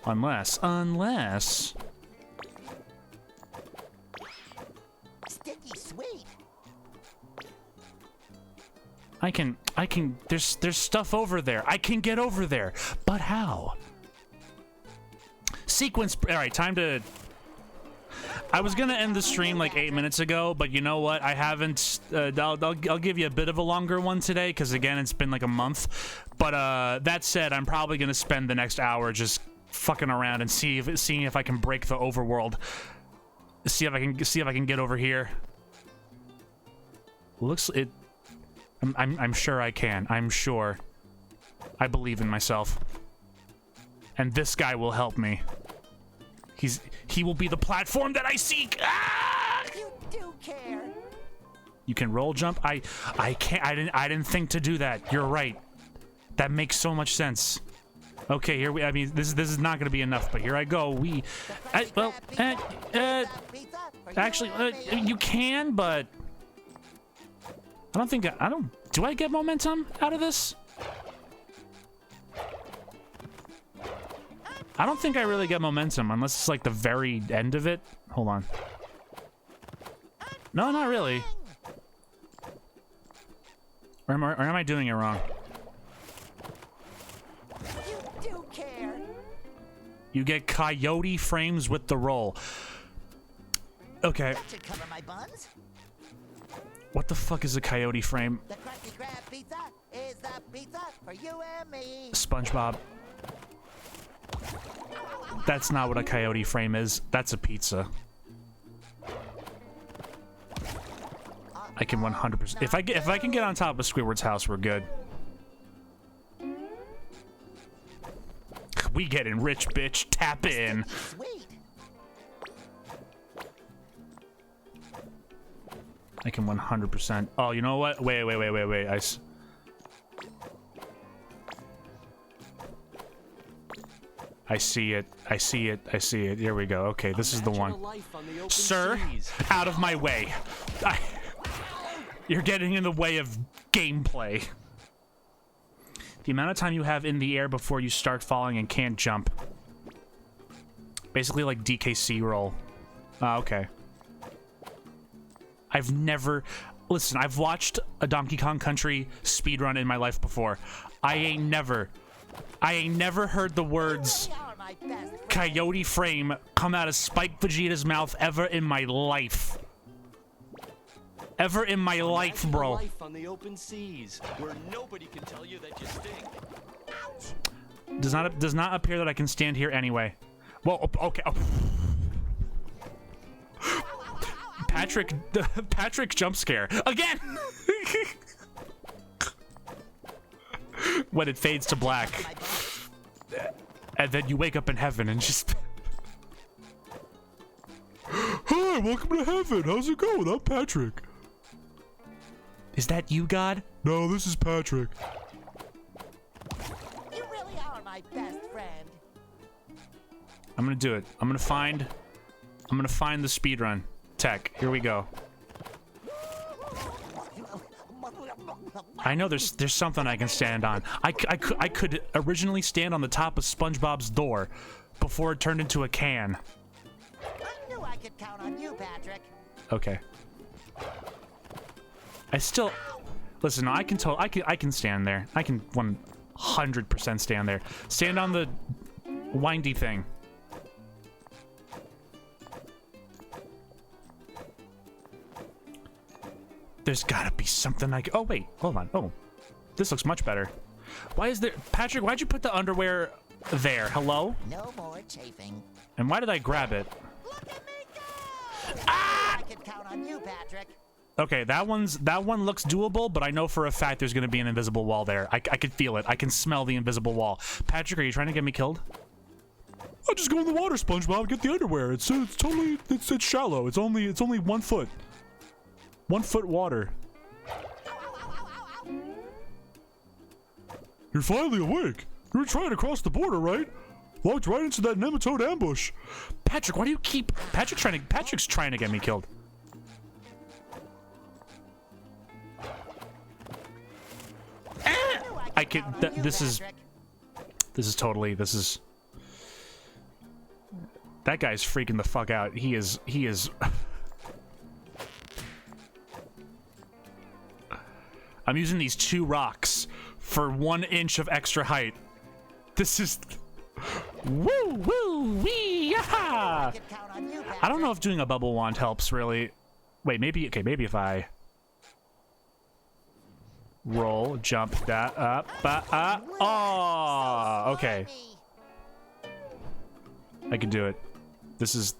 Unless. Sticky sweet. I can, there's stuff over there. I can get over there. But how? Sequence, all right, time to... I was gonna end the stream like 8 minutes ago, but you know what? I haven't, I'll give you a bit of a longer one today, because again, it's been like a month. But that said, I'm probably gonna spend the next hour just fucking around and seeing if I can break the overworld. See if I can get over here. Looks it. I'm sure I can. I'm sure. I believe in myself. And this guy will help me. He will be the platform that I seek. Ah! You do care. You can roll jump. I can't. I didn't think to do that. You're right. That makes so much sense. Okay, here we. I mean, this is not going to be enough, but here I go. Actually, you can, but I don't think I don't. Do I get momentum out of this? I don't think I really get momentum unless it's like the very end of it. Hold on. No, not really. Or am I doing it wrong? You do care. You get coyote frames with the roll. Okay. That should cover my buns. What the fuck is a coyote frame? The Krusty Krab pizza is the pizza for you and me. SpongeBob. That's not what a coyote frame is. That's a pizza. I can 100%. If I can get on top of Squidward's house, we're good. We getting rich, bitch. Tap in. Sweet. I can 100%. Oh, you know what? Wait. I see it. Here we go. Okay, this is the one. Sir, out of my way. You're getting in the way of gameplay. The amount of time you have in the air before you start falling and can't jump. Basically like DKC roll. Okay. I've never... Listen, I've watched a Donkey Kong Country speedrun in my life before. I ain't never heard the words coyote frame come out of Spike Vegeta's mouth ever in my life. Ever in my life, bro. Life on the open seas, where nobody can tell you that you stink. Does not appear that I can stand here anyway. Well, okay. Patrick jump scare again. When it fades to black, and then you wake up in heaven and just. Hi, welcome to heaven. How's it going? I'm Patrick. Is that you, God? No, this is Patrick. You really are my best friend. I'm gonna do it. I'm gonna find the speedrun tech. Here we go. I know there's something I can stand on. I could originally stand on the top of SpongeBob's door before it turned into a can. I knew I could count on you, Patrick. Okay. I still listen. I can stand there. I can 100% stand there. Stand on the windy thing. There's gotta be something I can. Oh wait, hold on. Oh, this looks much better. Why is there, Patrick? Why'd you put the underwear there? Hello? No more chafing. And why did I grab it? Look at me go! Ah! I could count on you, Patrick. Okay, that one looks doable, but I know for a fact there's gonna be an invisible wall there. I could feel it. I can smell the invisible wall. Patrick, are you trying to get me killed? I'll just go in the water, SpongeBob. Get the underwear. It's totally it's shallow. It's only 1 foot. 1 foot water. You're finally awake. You were trying to cross the border, right? Walked right into that nematode ambush. Patrick, why do you keep Patrick's trying to get me killed? I can. This is totally. This is. That guy's freaking the fuck out. He is. I'm using these 2 rocks for 1 inch of extra height. This is. Woo woo wee yaha! I don't know if doing a bubble wand helps really. Wait, maybe. Okay, maybe if I. Roll, jump that up, oh, okay. I can do it. This is.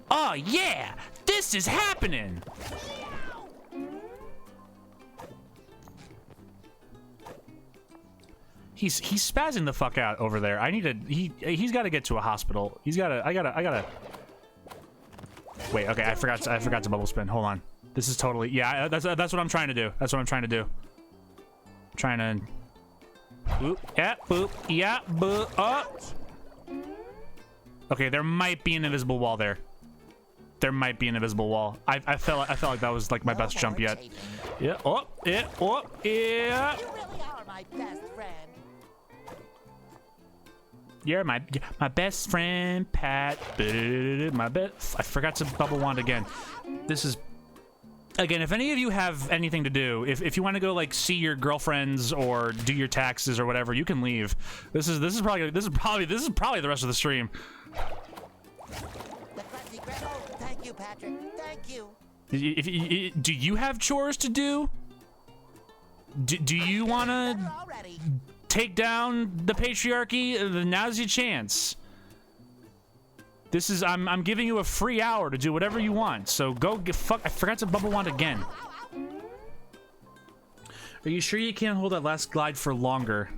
Oh yeah, this is happening. He's spazzing the fuck out over there. I need to. He's got to get to a hospital. He's got to. I gotta. Wait. Okay, I forgot to bubble spin. Hold on. This is totally. Yeah, that's what I'm trying to do. That's what I'm trying to do. Trying to. Boop. Yeah. Boop. Yeah. Boop. Oh. Okay, there might be an invisible wall there. There might be an invisible wall. I felt like that was like my best jump yet. Yeah. Oh. Yeah. Oh. Yeah. You really are my best friend. You're my best friend, Pat. My best. I forgot to bubble wand again. This is. Again, if any of you have anything to do, if you want to go like see your girlfriends or do your taxes or whatever, you can leave. This is probably the rest of the stream. Thank you, Patrick. Thank you. Do you have chores to do? Do you want to take down the patriarchy? Now's your chance. This is I'm giving you a free hour to do whatever you want. So go get fuck. I forgot to bubble wand again. Are you sure you can't hold that last glide for longer?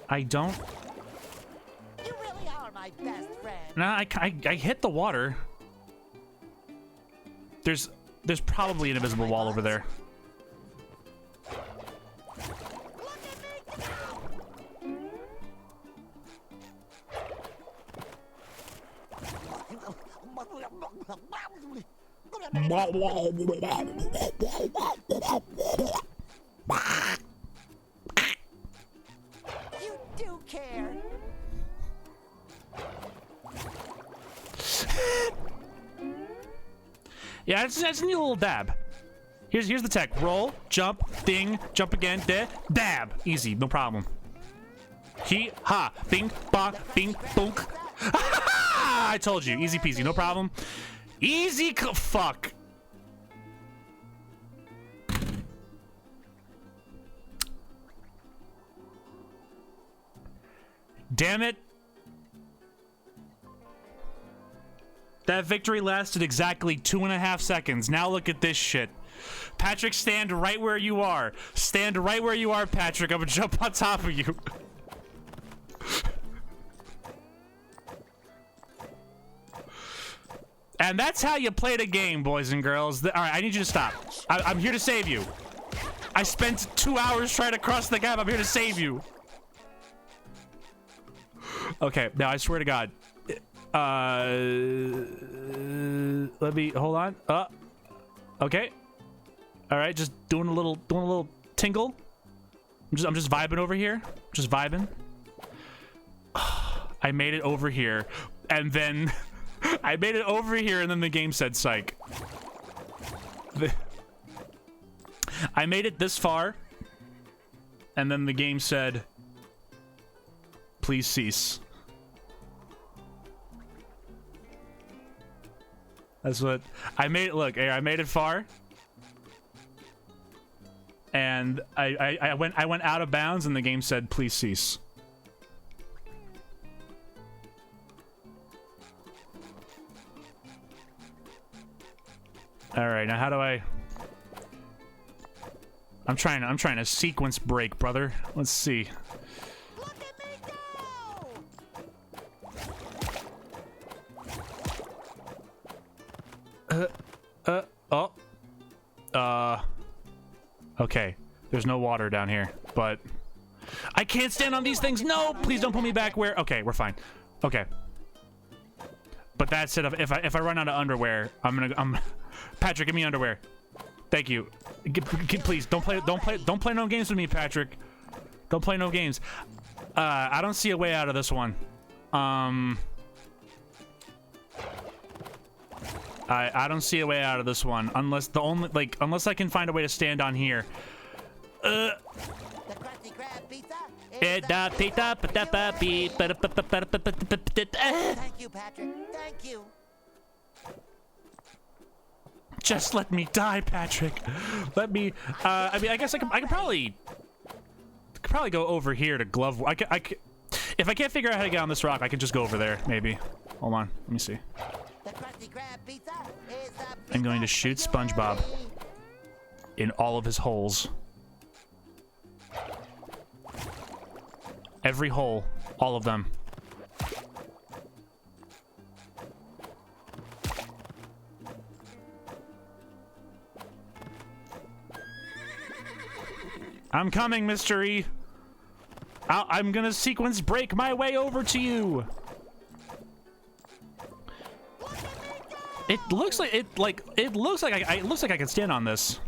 I don't. You really are my best friend. Nah, I hit the water. There's probably an invisible wall over there. You do care. Yeah, that's a neat little dab. Here's the tech. Roll, jump, ding, jump again, dab. Easy, no problem. He, ha, bing, bong, bing, bonk. I told you, easy peasy, no problem. Easy, fuck. Damn it. That victory lasted exactly 2.5 seconds. Now look at this shit. Patrick, stand right where you are. Stand right where you are, Patrick. I'm gonna jump on top of you. And that's how you play the game, boys and girls. All right, I need you to stop. I'm here to save you. I spent 2 hours trying to cross the gap. I'm here to save you. Okay, now I swear to God. Let me hold on. Okay. All right, just doing a little tingle. I'm just vibing over here. Just vibing. I made it over here, and then I made it over here, and then the game said psych. I made it this far, and then the game said, please cease. That's what I made it. Look, I made it far, and I went out of bounds, and the game said, please cease. All right, now how do I? I'm trying to sequence break, brother. Let's see. Look at me go! Okay. There's no water down here, but I can't stand on these things. No, please don't put me back where. Okay, we're fine. Okay. But that said, if I run out of underwear, Patrick, give me underwear. Thank you. Please don't play no games with me, Patrick. Don't play no games. I don't see a way out of this one. I don't see a way out of this one unless unless I can find a way to stand on here. The Krusty Krab pizza is Thank you, Patrick. Thank you. Just let me die, Patrick. Let me. I mean, I guess I could probably go over here to glove. If I can't figure out how to get on this rock, I can just go over there. Maybe. Hold on. Let me see. The Krusty Krab pizza is I'm going to shoot SpongeBob in all of his holes. Every hole, all of them. I'm coming, Mystery. I'm gonna sequence break my way over to you. It looks like it looks like I can stand on this.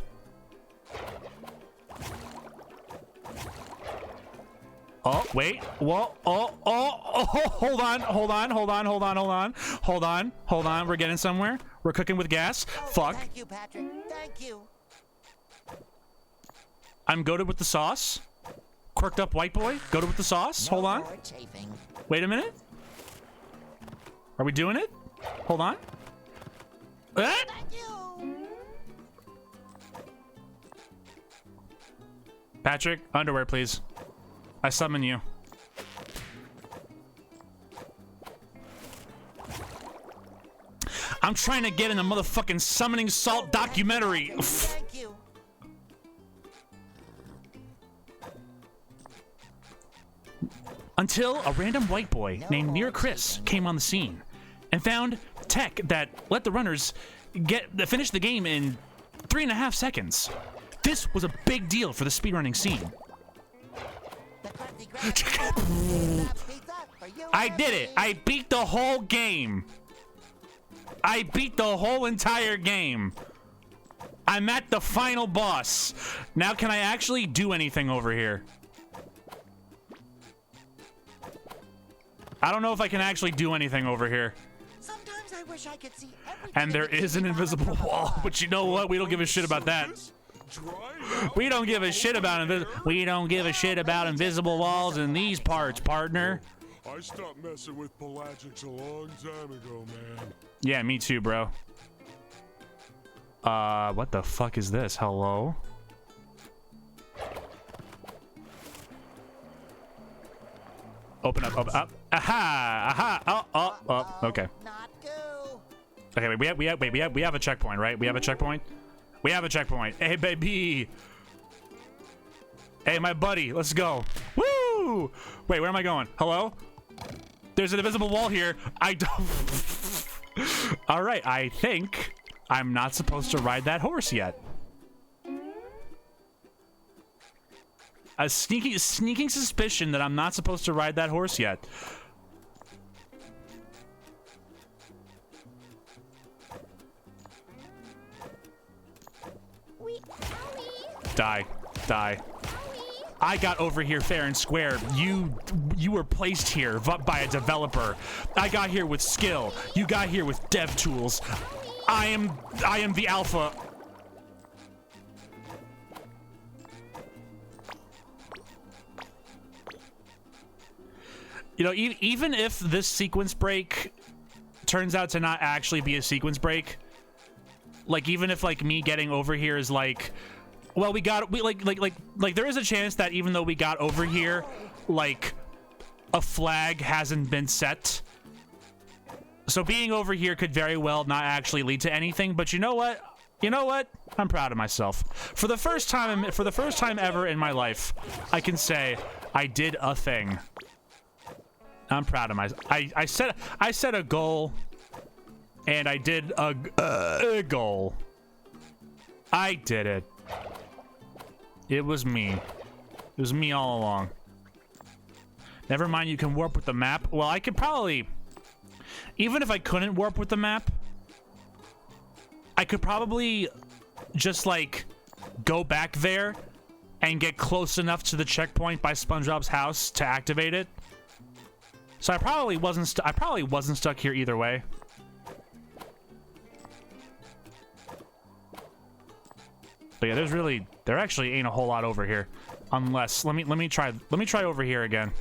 Oh wait! Whoa! Oh! Hold on! We're getting somewhere. We're cooking with gas. Fuck. Thank you, Patrick. Thank you. I'm goated with the sauce. Quirked up white boy. Goated with the sauce. Hold on. Wait a minute. Are we doing it? Hold on. Thank you. Patrick, underwear, please. I summon you. I'm trying to get in a motherfucking summoning salt documentary. Thank you. Until a random white boy named NearChris came on the scene and found tech that let the runners finish the game in 3.5 seconds. This was a big deal for the speedrunning scene. I did it. I beat the whole game. I beat the whole entire game. I'm at the final boss. Now can I actually do anything over here? I don't know if I can actually do anything over here. Sometimes I wish I could see everything. And there is an invisible wall, but you know what? We don't give a shit about that. We don't give a shit about invisible walls in these parts, partner. I stopped messing with pelagics a long time ago, man. Yeah, me too, bro. What the fuck is this? Hello? Open up, open up. Aha! Aha! Oh, okay. Not goo. Okay, wait, we have a checkpoint, right? We have a checkpoint? We have a checkpoint. Hey, baby! Hey, my buddy, let's go. Woo! Wait, where am I going? Hello? There's an invisible wall here. I don't... Alright, I think I'm not supposed to ride that horse yet. A sneaking suspicion that I'm not supposed to ride that horse yet. Die. I got over here fair and square. You were placed here by a developer. I got here with skill. You got here with dev tools. I am the alpha. You know, even if this sequence break turns out to not actually be a sequence break, like even if like me getting over here is like, well, we there is a chance that even though we got over here, like a flag hasn't been set. So being over here could very well not actually lead to anything, but you know what? You know what? I'm proud of myself. For the first time ever in my life, I can say I did a thing. I'm proud of myself. I set a goal, and I did a goal. I did it. It was me. It was me all along. Never mind, you can warp with the map. Well, I could probably, even if I couldn't warp with the map, I could probably just like go back there and get close enough to the checkpoint by SpongeBob's house to activate it. So I probably wasn't stuck here either way. But yeah, there actually ain't a whole lot over here. Unless let me try over here again.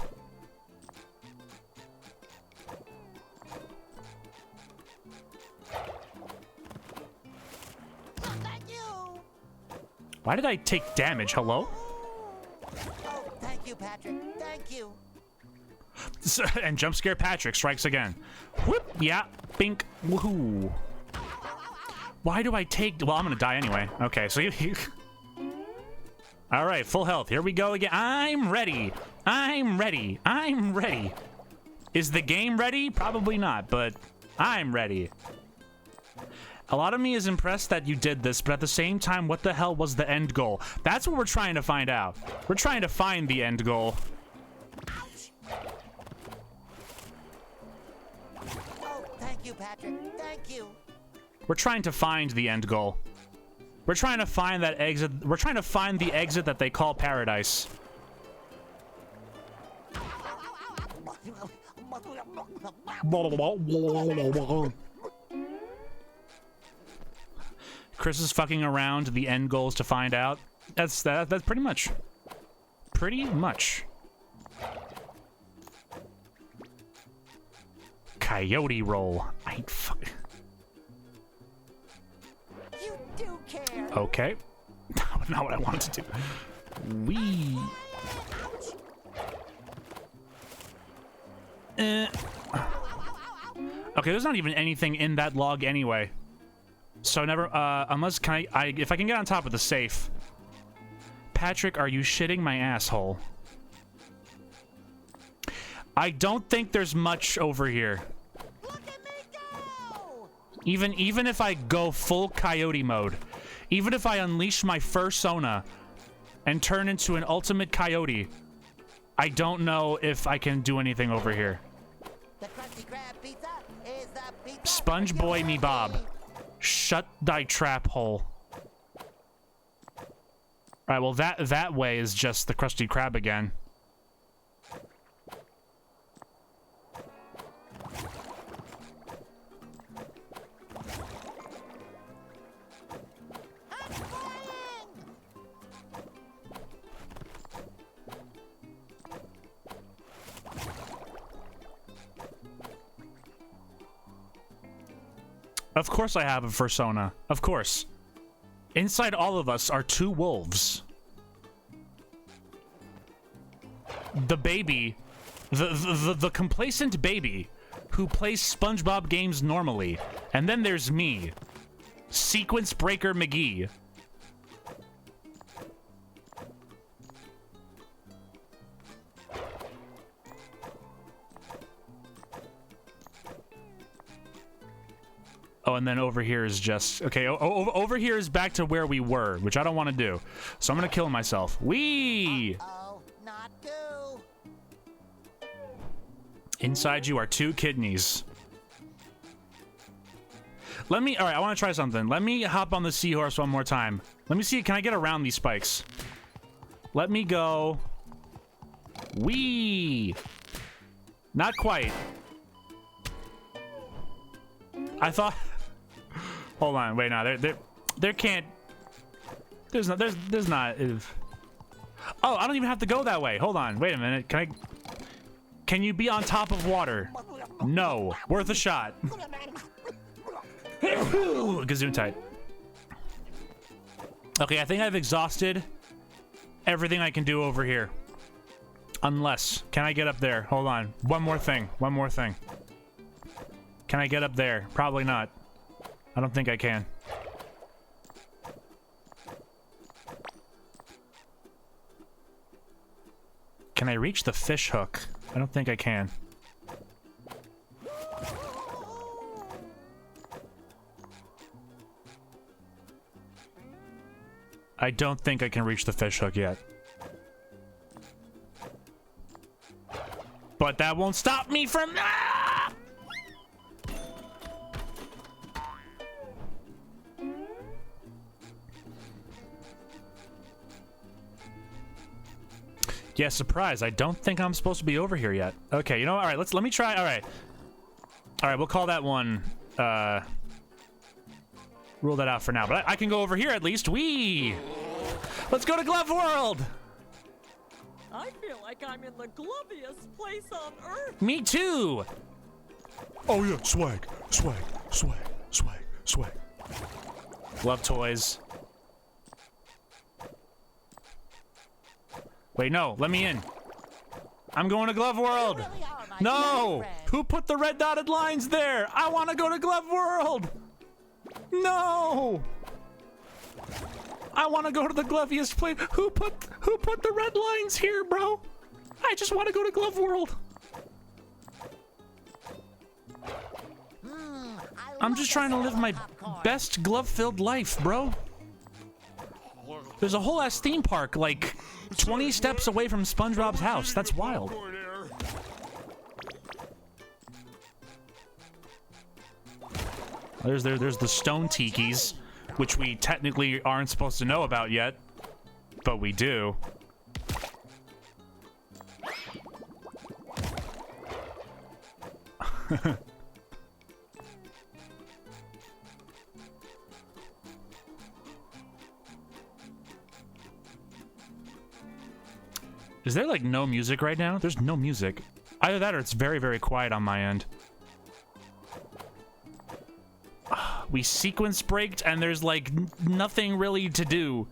Why did I take damage? Hello? Oh, thank you, Patrick. Thank you. And jump scare Patrick strikes again. Whoop! Yeah. Bink. Woohoo. Why do I take... Well, I'm gonna die anyway. Okay, so you... All right, full health. Here we go again. I'm ready. I'm ready. I'm ready. Is the game ready? Probably not, but I'm ready. A lot of me is impressed that you did this, but at the same time, what the hell was the end goal? That's what we're trying to find out. We're trying to find the end goal. Oh, thank you, Patrick. Thank you. We're trying to find the end goal. We're trying to find that exit. We're trying to find the exit that they call paradise. Chris is fucking around. The end goal is to find out. That's pretty much. Pretty much. Coyote roll. I ain't fucking. You do care. Okay. Not what I wanted to do. Wee. Okay, there's not even anything in that log anyway. So never, unless if I can get on top of the safe. Patrick, are you shitting my asshole? I don't think there's much over here. Look at me go! Even if I go full coyote mode, even if I unleash my fursona and turn into an ultimate coyote, I don't know if I can do anything over here. The Krusty Krab pizza is the pizza. Sponge boy me Bob. Shut thy trap hole. Alright, well that way is just the Krusty Krab again. Of course I have a fursona. Of course. Inside all of us are two wolves. The baby, the complacent baby who plays SpongeBob games normally And then there's me, Sequence Breaker McGee. Oh, and then over here is just... Okay, over here is back to where we were, which I don't want to do. So I'm going to kill myself. Whee! Uh-oh, not goo. Inside you are 2 kidneys. Let me... Alright, I want to try something. Let me hop on the seahorse one more time. Let me see. Can I get around these spikes? Let me go. Whee! Not quite. I thought... Hold on, wait, no, there can't... There's not... Oh, I don't even have to go that way. Hold on, wait a minute. Can you be on top of water? No. Worth a shot. Gesundheit. Okay, I think I've exhausted everything I can do over here. Unless... Can I get up there? Hold on. One more thing. Can I get up there? Probably not. I don't think I can. Can I reach the fish hook? I don't think I can. I don't think I can reach the fish hook yet. But that won't stop me from... Ah! Yeah, surprise. I don't think I'm supposed to be over here yet. Okay, you know what? All right, let me try. All right, we'll call that one... Rule that out for now, but I can go over here at least. Whee! Let's go to Glove World! I feel like I'm in the gloviest place on Earth. Me too! Oh yeah, swag. Glove toys. Wait, no, let me in. I'm going to Glove World! You really are my No! best friend. Who put the red dotted lines there? I want to go to Glove World! No! I want to go to the gloviest place. Who put the red lines here, bro? I just want to go to Glove World. I'm just trying to live my best glove-filled life, bro. There's a whole ass theme park like 20 steps away from SpongeBob's house. That's wild. There's the stone tikis, which we technically aren't supposed to know about yet, but we do. Is there like no music right now? There's no music. Either that or it's very, very quiet on my end. We sequence braked and there's like nothing really to do,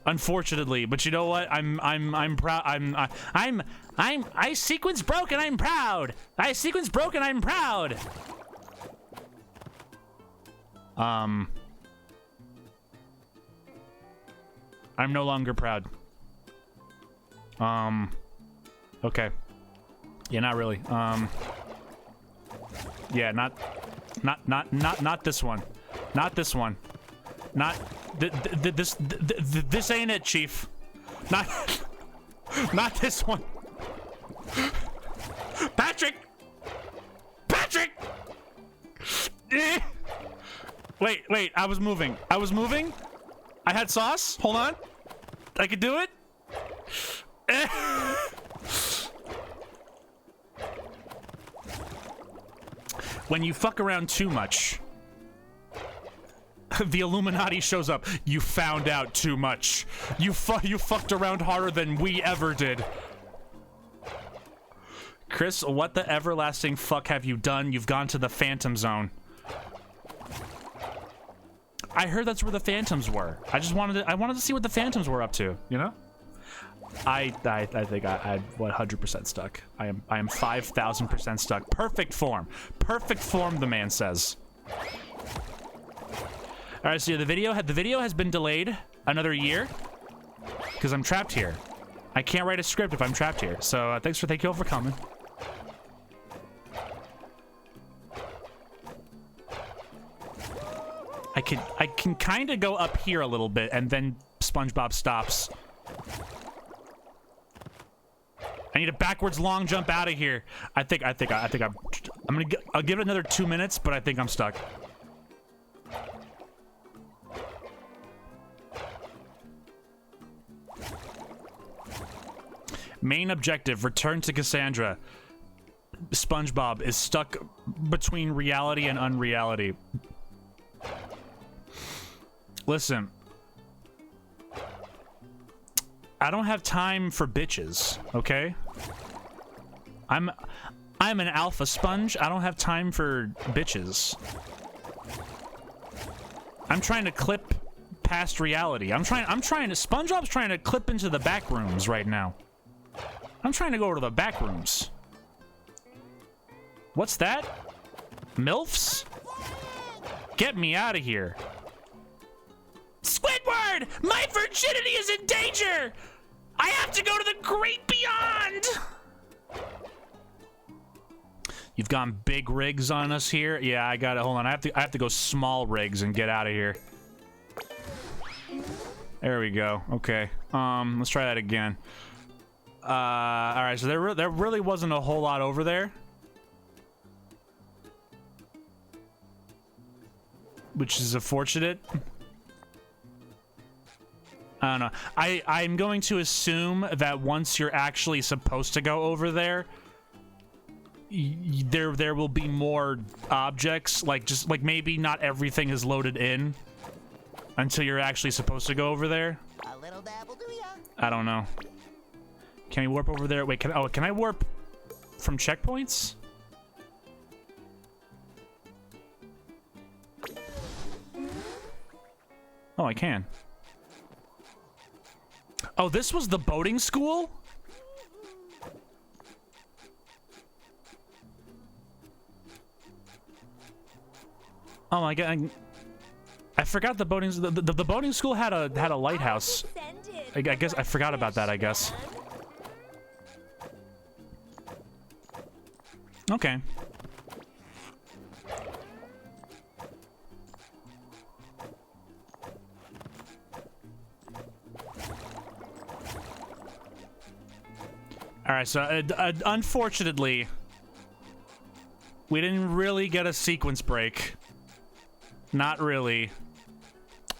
unfortunately. But you know what? I'm proud. I sequence broke and I'm proud. I sequence broke and I'm proud. I'm no longer proud. Okay. Yeah, not really. Yeah, not this one. Not this one. Not this ain't it, Chief. Not this one. Patrick. Wait, I was moving. I had sauce. Hold on. I could do it. When you fuck around too much, the Illuminati shows up. You found out too much. You fucked around harder than we ever did. Chris, what the everlasting fuck have you done? You've gone to the Phantom Zone. I heard that's where the Phantoms were. I wanted to see what the Phantoms were up to, you know? I think I'm 100% stuck. I am 5,000% stuck. Perfect form, the man says. All right, so the video has been delayed another year because I'm trapped here. I can't write a script if I'm trapped here. So thank you all for coming. I can kind of go up here a little bit, and then SpongeBob stops. I need a backwards long jump out of here. I'll give it another 2 minutes, but I think I'm stuck. Main objective, return to Cassandra. SpongeBob is stuck between reality and unreality. Listen. I don't have time for bitches, okay? I'm an alpha sponge. I don't have time for bitches. I'm trying to clip past reality. SpongeBob's trying to clip into the back rooms right now. I'm trying to go to the back rooms. What's that? MILFs? Get me out of here. Squidward! My virginity is in danger! I have to go to the great beyond! You've gone big rigs on us here? Yeah, I got it. Hold on. I have to go small rigs and get out of here. There we go. Okay. Let's try that again. All right. So there really wasn't a whole lot over there, which is unfortunate. I don't know. I'm going to assume that once you're actually supposed to go over there, there will be more objects. Like maybe not everything is loaded in until you're actually supposed to go over there. A little dabble do ya? I don't know. Can we warp over there? Wait, can I warp from checkpoints? Oh, I can. Oh, this was the boating school? Oh my god! I forgot the boating. The boating school had a lighthouse. I guess I forgot about that. I guess. Okay. All right, so unfortunately, we didn't really get a sequence break. Not really.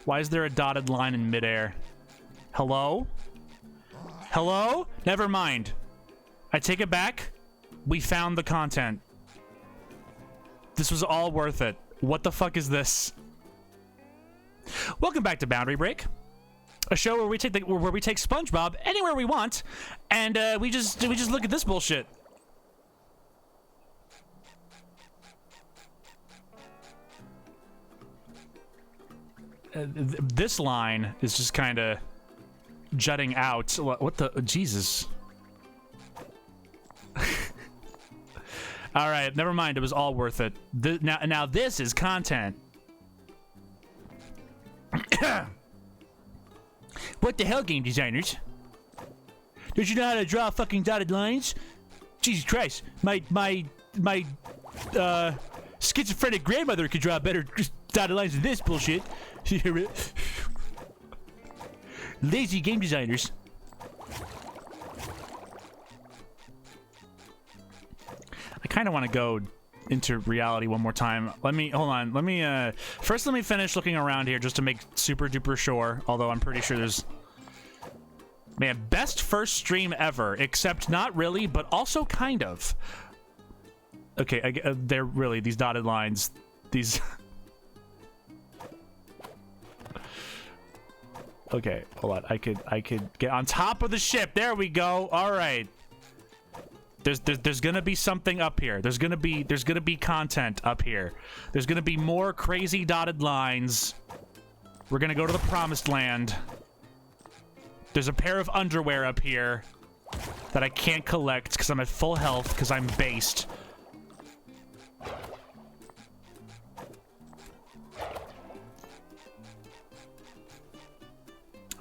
Why is there a dotted line in midair? Hello? Hello? Never mind. I take it back. We found the content. This was all worth it. What the fuck is this? Welcome back to Boundary Break, a show where we take SpongeBob anywhere we want, and we just look at this bullshit. This line is just kind of jutting out. What the Jesus? All right, never mind. It was all worth it. Now this is content. What the hell, game designers? Don't you know how to draw fucking dotted lines? Jesus Christ, my schizophrenic grandmother could draw better dotted lines than this bullshit. Lazy game designers. I kind of want to go into reality one more time. Hold on. First let me finish looking around here just to make super duper sure, although I'm pretty sure there's... Man, best first stream ever, except not really, but also kind of. Okay, they're really, these dotted lines, these... Okay, hold on. I could get on top of the ship. There we go. All right. There's gonna be something up here. There's gonna be content up here. There's gonna be more crazy dotted lines. We're gonna go to the promised land. There's a pair of underwear up here that I can't collect because I'm at full health because I'm based.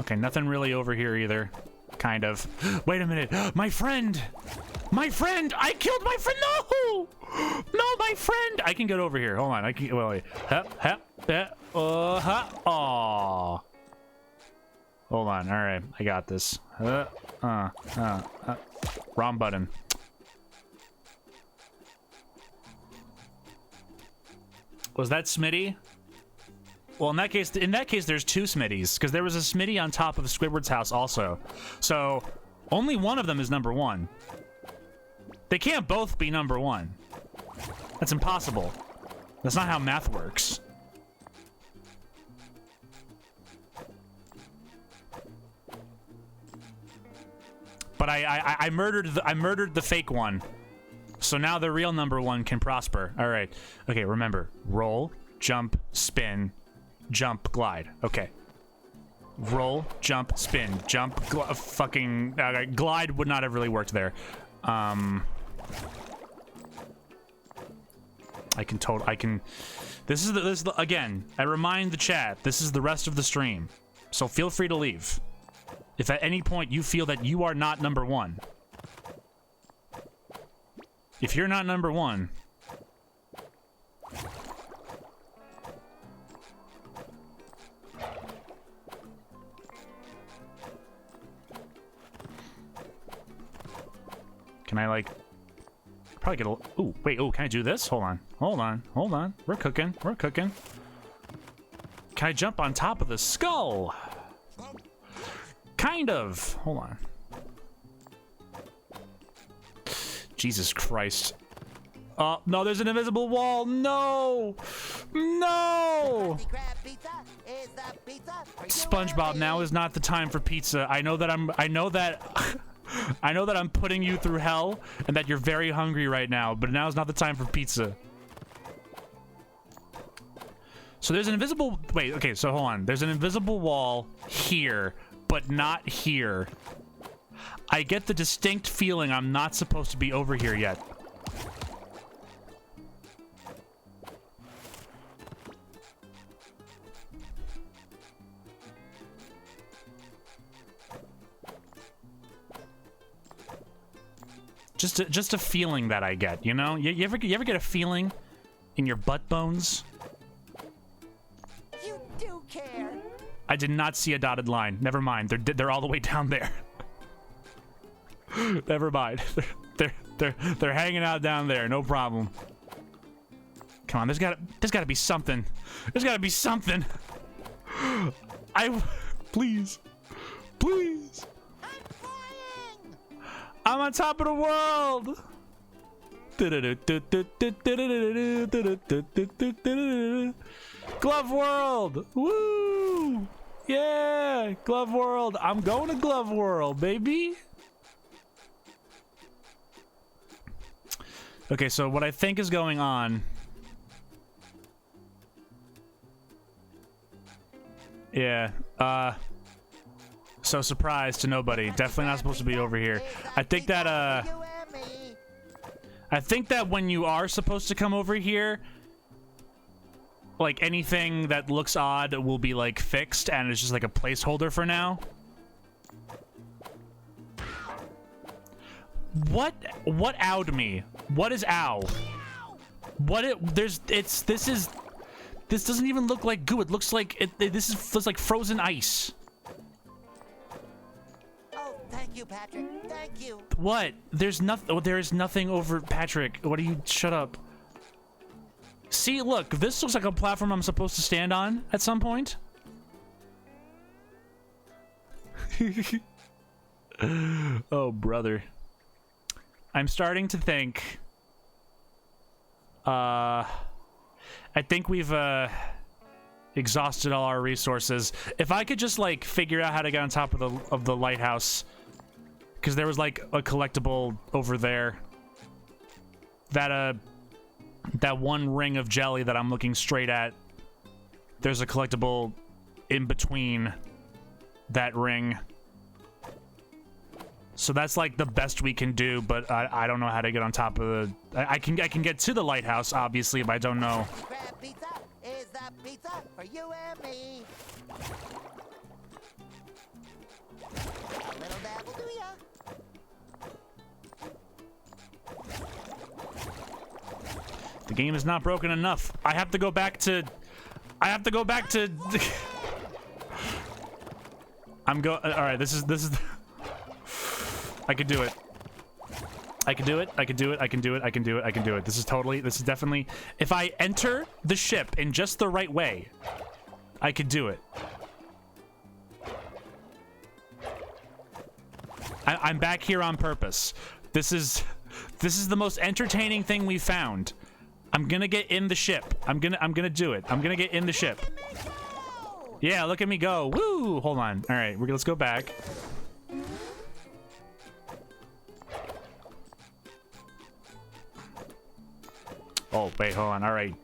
Okay, nothing really over here either. Kind of. Wait a minute. My friend! My friend! I killed my friend! No! No, my friend! I can get over here. Hold on. I can. Wait. Aw. Hold on. All right. I got this. Wrong button. Was that Smitty? Well, in that case, there's two Smitties, because there was a Smitty on top of Squidward's house also. So, only one of them is number one. They can't both be number one. That's impossible. That's not how math works. But I murdered the fake one. So now the real number one can prosper. All right. Okay, remember. Roll, jump, spin, jump, glide. Okay. Roll, jump, spin, jump, glide would not have really worked there. This is again, I remind the chat, this is the rest of the stream. So feel free to leave. If at any point you feel that you are not number one. If you're not number one, can I like probably get a ooh, wait, oh, can I do this? Hold on. We're cooking. Can I jump on top of the skull? Kind of. Hold on. Jesus Christ. Oh, no, there's an invisible wall. No! No! SpongeBob, now is not the time for pizza. I know that I'm putting you through hell and that you're very hungry right now, but now is not the time for pizza. So there's an invisible... Wait, okay, so hold on. There's an invisible wall here, but not here. I get the distinct feeling I'm not supposed to be over here yet. Just a feeling that I get, you know? You ever get a feeling in your butt bones? You do care. I did not see a dotted line. Never mind. They're all the way down there. Never mind. They're hanging out down there. No problem. Come on. There's gotta be something. There's gotta be something. Please. I'm on top of the world. Glove World. Woo! Yeah, Glove World. I'm going to Glove World, baby. Okay, so what I think is going on... Yeah, so surprise to nobody. Definitely not supposed to be over here. I think that when you are supposed to come over here, like anything that looks odd will be like fixed and it's just like a placeholder for now. What owed me? What is ow? This doesn't even look like goo. It looks like this is like frozen ice. Thank you, Patrick. Thank you. What? There's nothing. Oh, there is nothing over Patrick. What are you? Shut up. See, look. This looks like a platform I'm supposed to stand on at some point. Oh, brother. I'm starting to think. I think we've exhausted all our resources. If I could just like figure out how to get on top of the lighthouse. Because there was like a collectible over there. That one ring of jelly that I'm looking straight at. There's a collectible in between that ring. So that's like the best we can do, but I don't know how to get on top of the... I can get to the lighthouse, obviously, but I don't know. Crab pizza is the pizza for you and me. little dabble, do ya? The game is not broken enough. I have to go back to... Alright, this is... I can do it. I can do it. I can do it. I can do it. I can do it. I can do it. This is definitely... If I enter the ship in just the right way, I could do it. I'm back here on purpose. This is the most entertaining thing we found. I'm gonna get in the ship. I'm gonna do it. I'm gonna get in the ship. Yeah, look at me go. Woo! Hold on. All right, let's go back. Oh, wait, hold on. All right.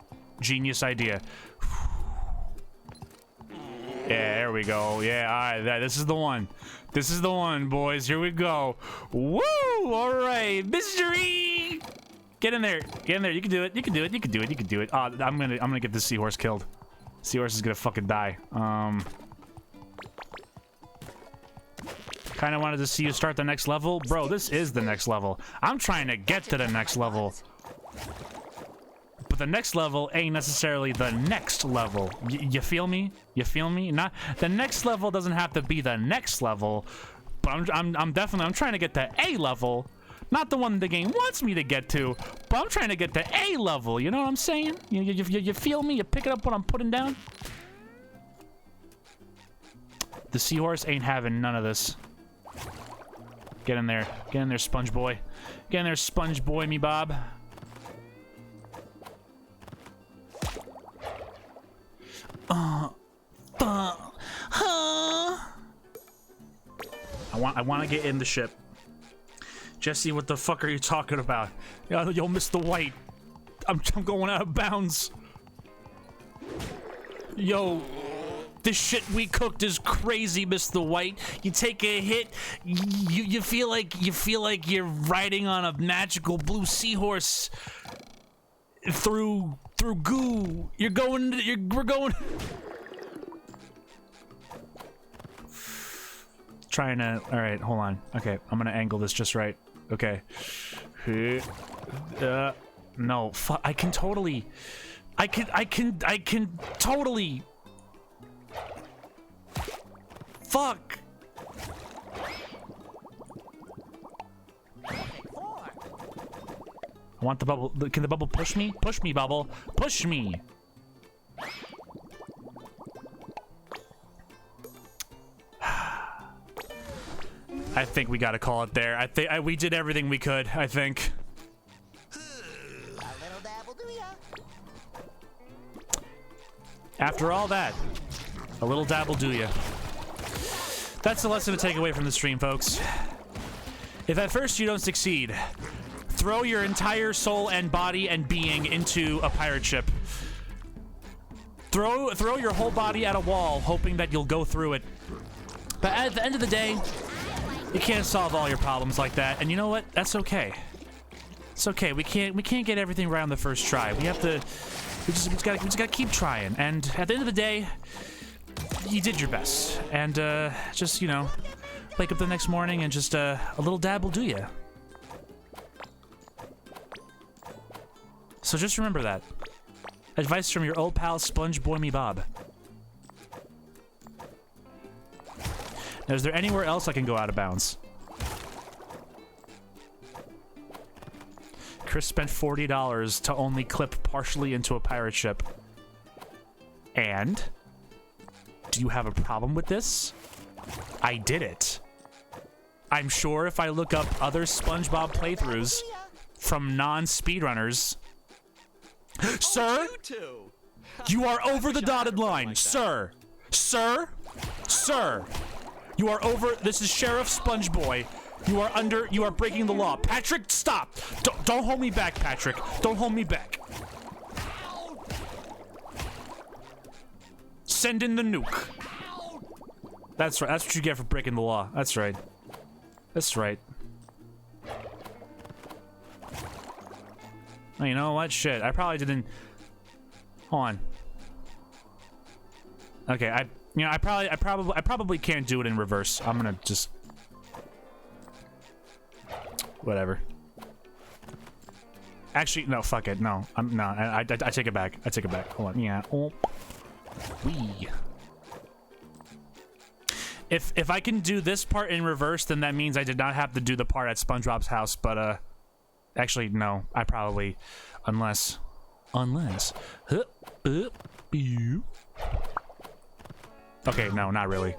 Genius idea. Yeah, there we go. Yeah, all right. This is the one. This is the one, boys. Here we go. Woo! All right. Mystery! Get in there. Get in there. You can do it. You can do it. You can do it. You can do it. I'm gonna get this seahorse killed. Seahorse is gonna fucking die. Kind of wanted to see you start the next level. Bro, this is the next level. I'm trying to get to the next level. But the next level ain't necessarily the next level. You feel me? You feel me? Not the next level doesn't have to be the next level. But I'm definitely trying to get to A level. Not the one the game wants me to get to, but I'm trying to get to A level. You know what I'm saying? You feel me? You picking up what I'm putting down? The seahorse ain't having none of this. Get in there. Get in there, Sponge Boy. Get in there, Sponge Boy, me Bob. I want to get in the ship. Jesse, what the fuck are you talking about? Yo, Mr. White. I'm going out of bounds. Yo, this shit we cooked is crazy, Mr. White. You take a hit, you feel like you're riding on a magical blue seahorse through goo. We're going. Trying to. All right, hold on. Okay, I'm gonna angle this just right. Okay. No, I can totally. I can totally. Fuck. I want the bubble. Can the bubble push me? Push me, bubble. Push me. I think we gotta call it there. I think we did everything we could. I think. After all that, a little dabble do ya. That's the lesson to take away from the stream, folks. If at first you don't succeed, throw your entire soul and body and being into a pirate ship. Throw your whole body at a wall, hoping that you'll go through it. But at the end of the day, you can't solve all your problems like that, and you know what? That's okay. It's okay. We can't get everything right on the first try. We just gotta keep trying. And at the end of the day, you did your best. And just wake up the next morning and just a little dab will do ya. So just remember that. Advice from your old pal Sponge Boy Me Bob. Now, is there anywhere else I can go out of bounds? Chris spent $40 to only clip partially into a pirate ship. And? Do you have a problem with this? I did it. I'm sure if I look up other SpongeBob playthroughs from non-speedrunners... Sir? You are over the dotted line. Sir. Sir? Sir. You are over. This is Sheriff Spongeboy. You are breaking the law. Patrick, stop. Don't hold me back, Patrick. Don't hold me back. Send in the nuke. That's right. That's what you get for breaking the law. That's right. That's right. Oh, you know what? Shit. I probably didn't. Hold on. Okay, I probably can't do it in reverse. I'm gonna just Whatever. Actually, no, fuck it. No, I take it back. I take it back. Hold on. Yeah. Oh. Wee. If I can do this part in reverse, then that means I did not have to do the part at SpongeBob's house. But actually, no. I probably, unless. Okay, no, not really.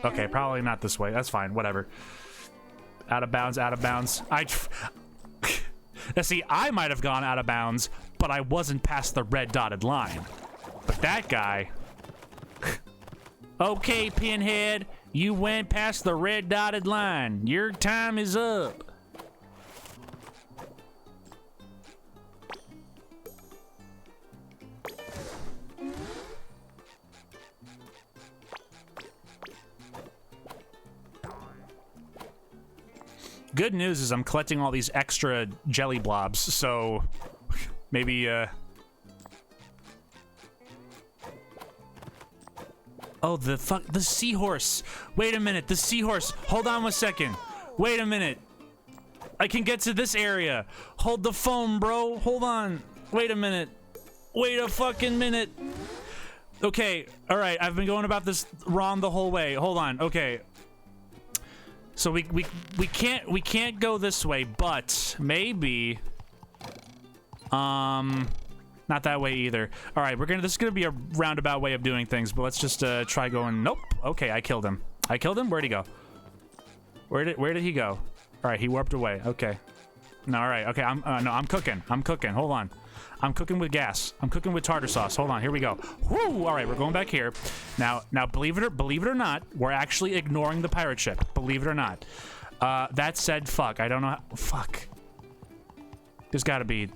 Okay, probably not this way. That's fine. Whatever. Out of bounds. Out of bounds. Now, see, I might have gone out of bounds, but I wasn't past the red dotted line. But that guy... Okay, Pinhead, you went past the red dotted line. Your time is up. Good news is I'm collecting all these extra jelly blobs, so maybe, Oh, the seahorse. Wait a minute, the seahorse. Hold on 1 second. Wait a minute. I can get to this area. Hold the phone, bro. Hold on. Wait a minute. Wait a fucking minute. Okay, all right. I've been going about this wrong the whole way. Hold on. Okay. So we can't go this way, but maybe not that way either. All right, this is gonna be a roundabout way of doing things, but let's just try going. Nope. Okay, I killed him. Where'd he go? Where did he go? All right, he warped away. Okay. No, all right. Okay, I'm cooking. Hold on. I'm cooking with gas. I'm cooking with tartar sauce. Hold on. Here we go. Woo! All right, we're going back here. Now, believe it or not, we're actually ignoring the pirate ship. Believe it or not. That said, fuck. I don't know. Fuck. There's gotta be.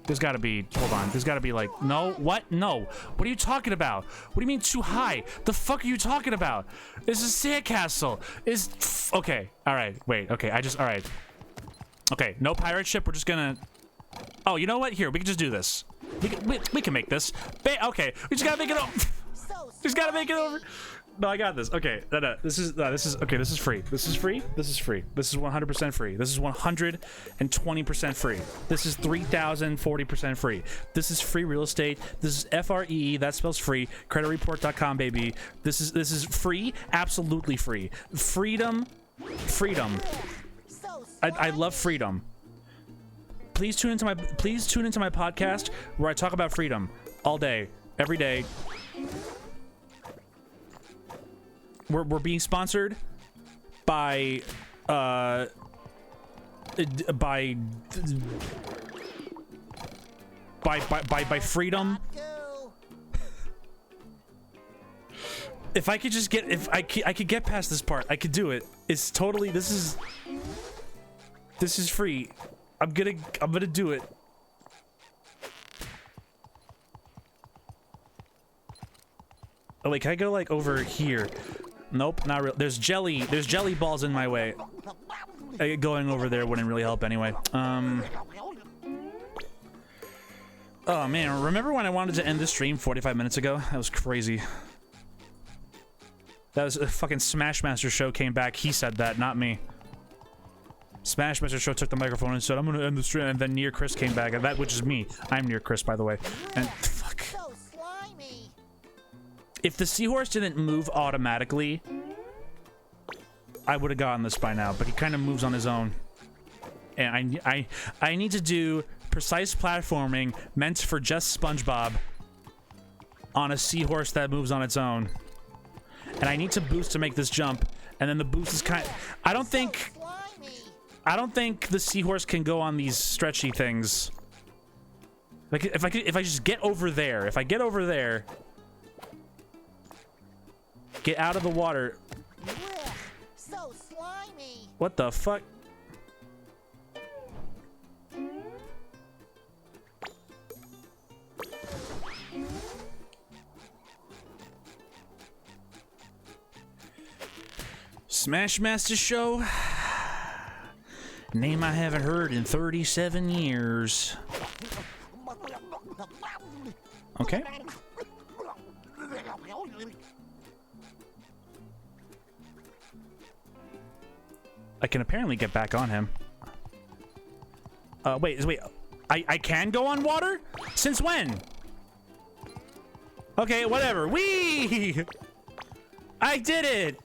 Hold on. There's gotta be like. No. What? No. What are you talking about? What do you mean too high? The fuck are you talking about? This is a sandcastle. Okay. All right. Wait. Okay. All right. Okay. No pirate ship. We're just gonna. Oh, you know what? Here, we can just do this. We can make this. Okay, we just gotta make it over. Just gotta make it over. No, I got this. Okay, no. This is okay. This is free. This is free. This is free. This is 100% free. This is 120% free. This is 3,040% free. This is free real estate. This is FREE. That spells free. Creditreport.com, baby. This is free. Absolutely free. Freedom. I love freedom. Please tune into my podcast where I talk about freedom all day, every day. We're being sponsored by freedom. If I could just get I could get past this part, I could do it. It's totally this is free. I'm gonna do it. Oh wait, can I go like over here? Nope, not real. There's jelly balls in my way. Going over there wouldn't really help anyway. Oh man, remember when I wanted to end the stream 45 minutes ago? That was crazy. That was a fucking Smashmaster Show came back. He said that, not me. Smashmaster Show took the microphone and said, I'm gonna end the stream, and then NearChris came back, and which is me. I'm NearChris, by the way. And fuck. So slimy. If the seahorse didn't move automatically, I would have gotten this by now, but he kind of moves on his own. And I need to do precise platforming meant for just SpongeBob on a seahorse that moves on its own. And I need to boost to make this jump, and then the boost is kind of, I don't think the seahorse can go on these stretchy things. Like if I just get over there, get out of the water. Blech, so slimy. What the fuck? Smashmaster Show? Name I haven't heard in 37 years. Okay. I can apparently get back on him. Wait. I can go on water? Since when? Okay, whatever. Whee! I did it!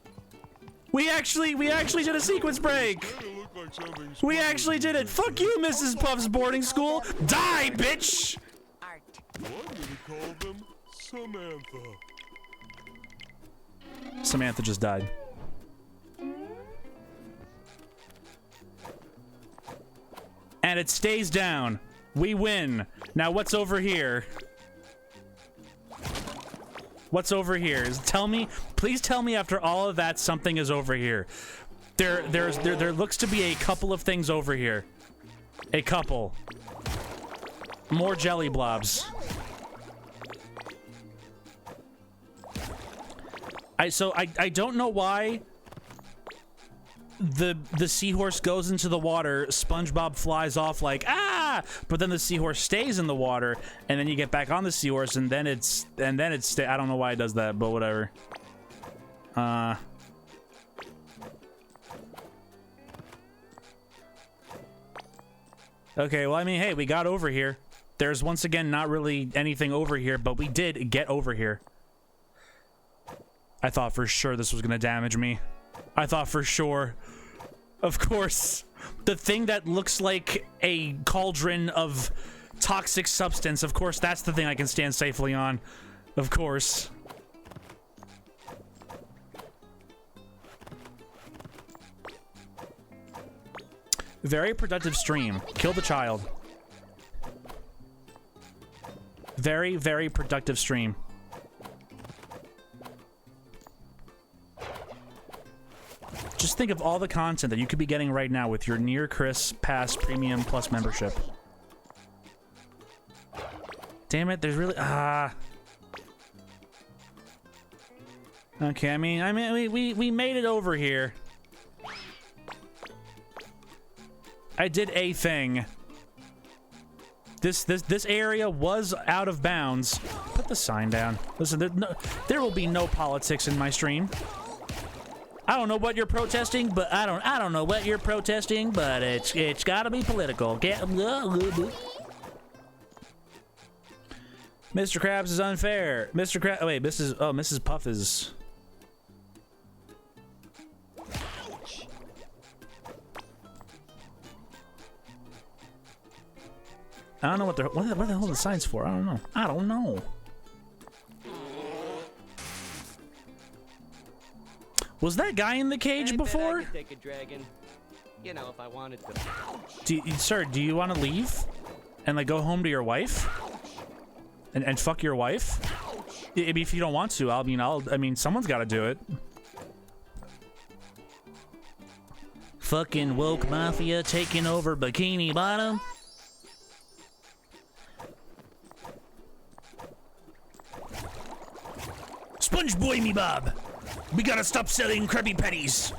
We actually did a sequence break! We actually did it! Fuck you, Mrs. Puff's boarding school! Die, bitch! Art. I'm gonna call them Samantha. Samantha just died. And it stays down. We win. Now what's over here? What's over here? Tell me, please tell me after all of that something is over here. There looks to be a couple of things over here. A couple. More jelly blobs. I don't know why the seahorse goes into the water, SpongeBob flies off like ah, but then the seahorse stays in the water, and then you get back on the seahorse, and then it's I don't know why it does that, but whatever. Okay, well, I mean, hey, we got over here. There's once again not really anything over here, but we did get over here. I thought for sure this was gonna damage me. I thought for sure. Of course. The thing that looks like a cauldron of toxic substance, of course, that's the thing I can stand safely on. Of course. Very productive stream. Kill the child. Very, very productive stream. Just think of all the content that you could be getting right now with your NearChris Pass Premium Plus membership. Damn it, there's really Okay, I mean we made it over here. I did a thing. This area was out of bounds. Put the sign down. Listen, there will be no politics in my stream. I don't know what you're protesting, but I don't know what you're protesting, but it's got to be political. Mr. Krabs is unfair. Mr. Krabs. Oh, wait, Mrs. Puff is. I don't know what the hell the sign's for. I don't know. I don't know. Was that guy in the cage before? I could take a dragon. You know, if I wanted to. Sir, do you want to leave and like go home to your wife and fuck your wife? If you don't want to, I mean, someone's got to do it. Fucking woke mafia taking over Bikini Bottom. Spongebob me Bob. We gotta stop selling Krabby Patties.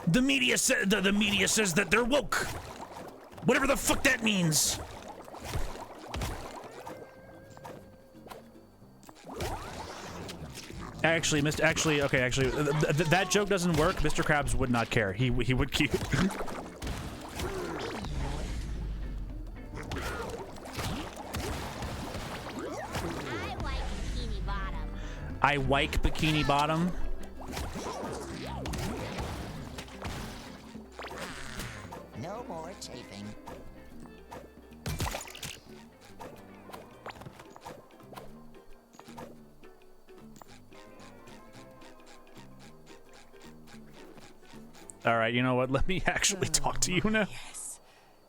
The media says that they're woke. Whatever the fuck that means. Actually, that joke doesn't work. Mr. Krabs would not care. He would keep. I like Bikini Bottom. No more chafing. All right, you know what? Let me actually talk to you now. Yes.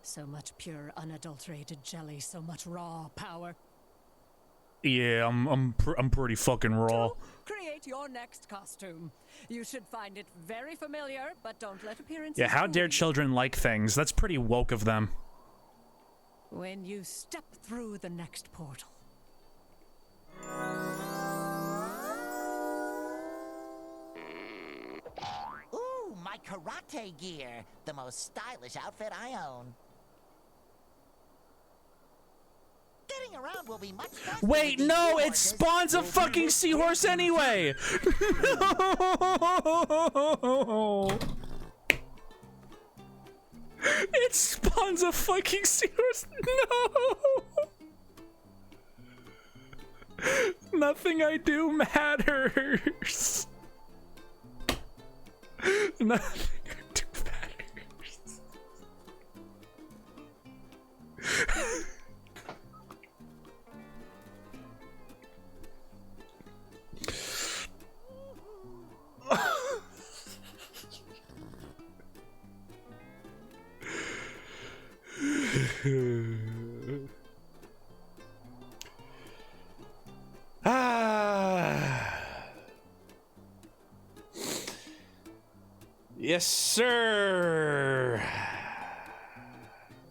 So much pure, unadulterated jelly, so much raw power. Yeah, I'm pretty fucking raw. Create your next costume. You should find it very familiar, but don't let appearances. Yeah, how dare children like things? That's pretty woke of them. When you step through the next portal. Ooh, my karate gear. The most stylish outfit I own. Getting around will be much faster. Wait, no, it spawns a fucking seahorse anyway. No. It spawns a fucking seahorse. No. Nothing I do matters. Nothing I do matters. Yes, sir.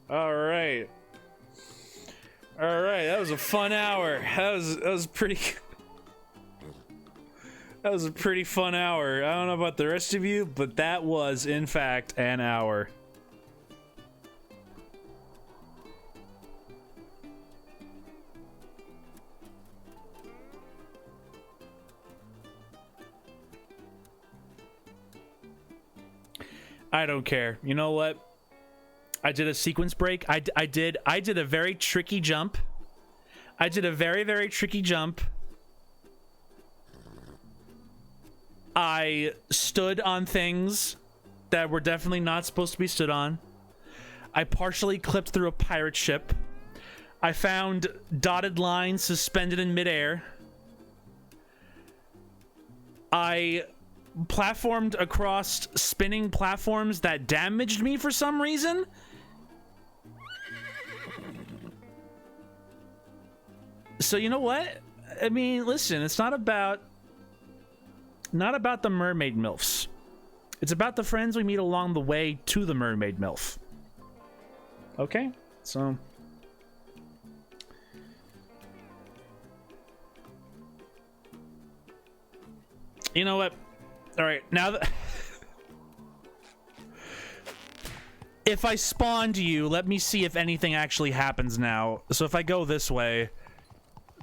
All right. That was a fun hour. That was pretty. That was a pretty fun hour. I don't know about the rest of you, but that was, in fact, an hour. I don't care. You know what? I did a sequence break. I did a very tricky jump. I did a very, very tricky jump. I stood on things that were definitely not supposed to be stood on. I partially clipped through a pirate ship. I found dotted lines suspended in midair. I platformed across spinning platforms that damaged me for some reason. So you know what? I mean, listen, it's not about the mermaid MILFs. It's about the friends we meet along the way to the mermaid MILF. Okay? So you know what? All right, now that if I spawned you, let me see if anything actually happens now. So if I go this way,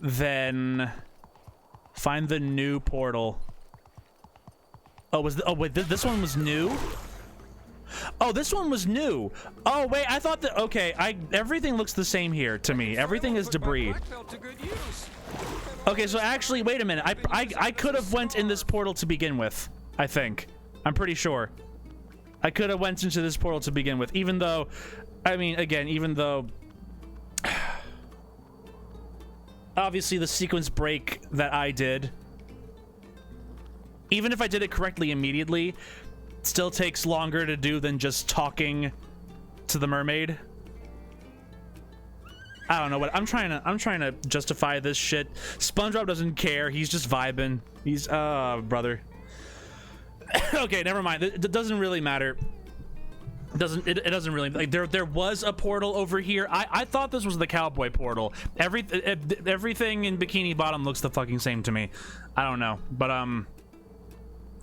then find the new portal. Oh, wait, this one was new? Oh, this one was new. Oh, wait, I thought that, okay, everything looks the same here to me. Everything is debris. Okay, so actually, wait a minute. I could have went in this portal to begin with, I think. I'm pretty sure. I could have went into this portal to begin with, even though, I mean, again, even though obviously the sequence break that I did, even if I did it correctly immediately, it still takes longer to do than just talking to the mermaid. I don't know what I'm trying to justify this shit. Spongebob doesn't care. He's just vibing. He's brother. Okay, never mind. It doesn't really matter. It doesn't really, like, there was a portal over here. I thought this was the cowboy portal. Everything in Bikini Bottom looks the fucking same to me. I don't know, but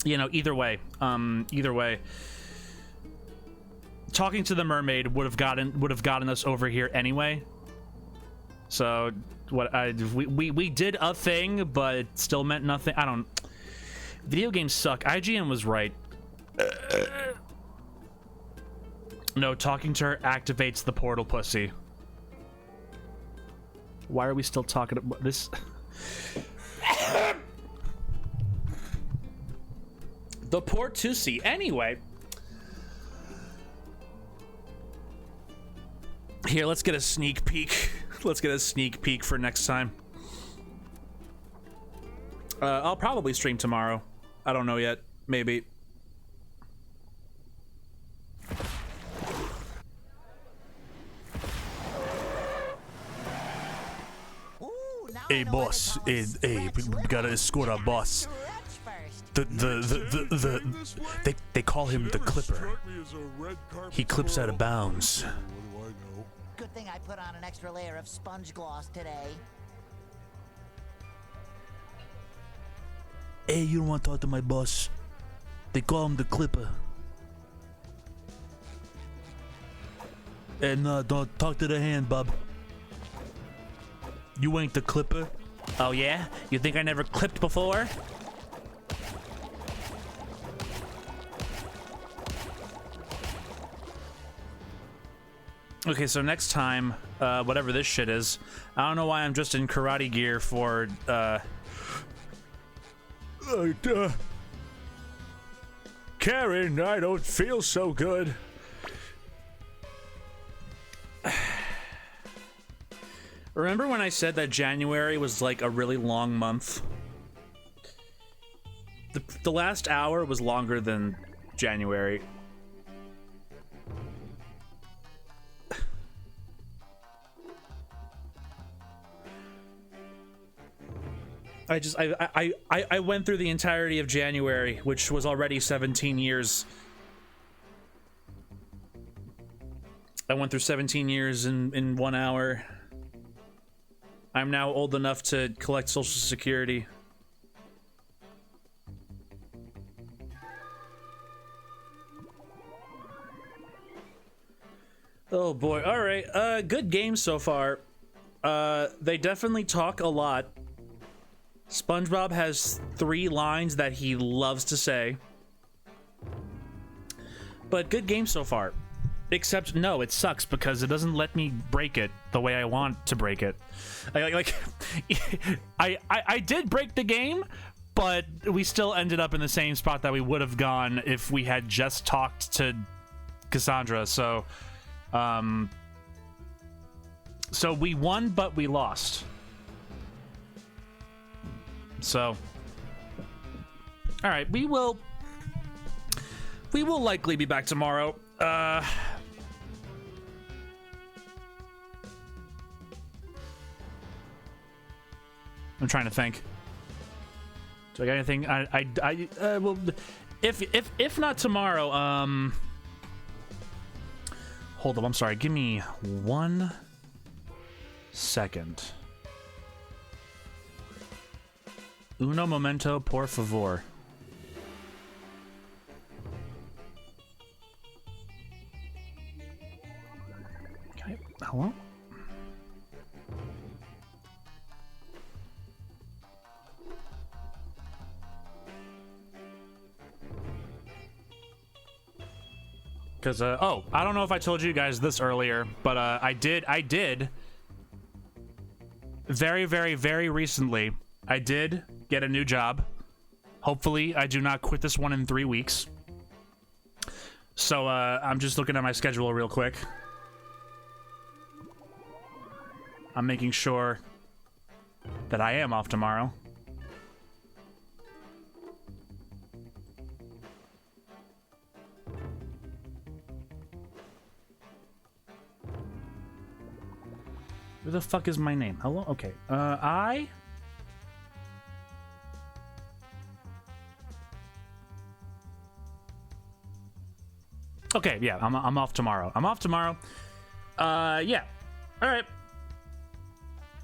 you know, either way, talking to the mermaid would have gotten us over here anyway. So we did a thing, but it still meant nothing. I don't. Video games suck. IGN was right. No, talking to her activates the portal, pussy. Why are we still talking about this? The poor Tussie. Anyway. Here, let's get a sneak peek. Let's get a sneak peek for next time. I'll probably stream tomorrow. I don't know yet. Maybe. Hey, boss. Hey, we gotta escort our boss. They call him the Clipper. He clips out of bounds. Good thing I put on an extra layer of sponge gloss today. Hey, you don't want to talk to my boss. They call him the Clipper. And don't talk to the hand, bub. You ain't the Clipper. Oh yeah? You think I never clipped before? Okay, so next time, whatever this shit is, I don't know why I'm just in karate gear for, Karen, I don't feel so good. Remember when I said that January was like a really long month? The last hour was longer than January. I went through the entirety of January, which was already 17 years. I went through 17 years in 1 hour. I'm now old enough to collect Social Security. Oh boy, alright, good game so far. They definitely talk a lot. SpongeBob has 3 lines that he loves to say. But good game so far. Except, no, it sucks because it doesn't let me break it the way I want to break it. I did break the game, but we still ended up in the same spot that we would have gone if we had just talked to Cassandra, so... So we won, but we lost. So, all right, we will likely be back tomorrow. I'm trying to think. Do I got anything? Well, if not tomorrow, hold up. I'm sorry. Give me 1 second. Uno momento, por favor. Okay, hello? Because, oh, I don't know if I told you guys this earlier, but, I did, very, very, very recently, I did get a new job. Hopefully, I do not quit this one in 3 weeks. So, I'm just looking at my schedule real quick. I'm making sure that I am off tomorrow. Who the fuck is my name? Hello? Okay. Okay, yeah, I'm off tomorrow. I'm off tomorrow. Yeah. All right.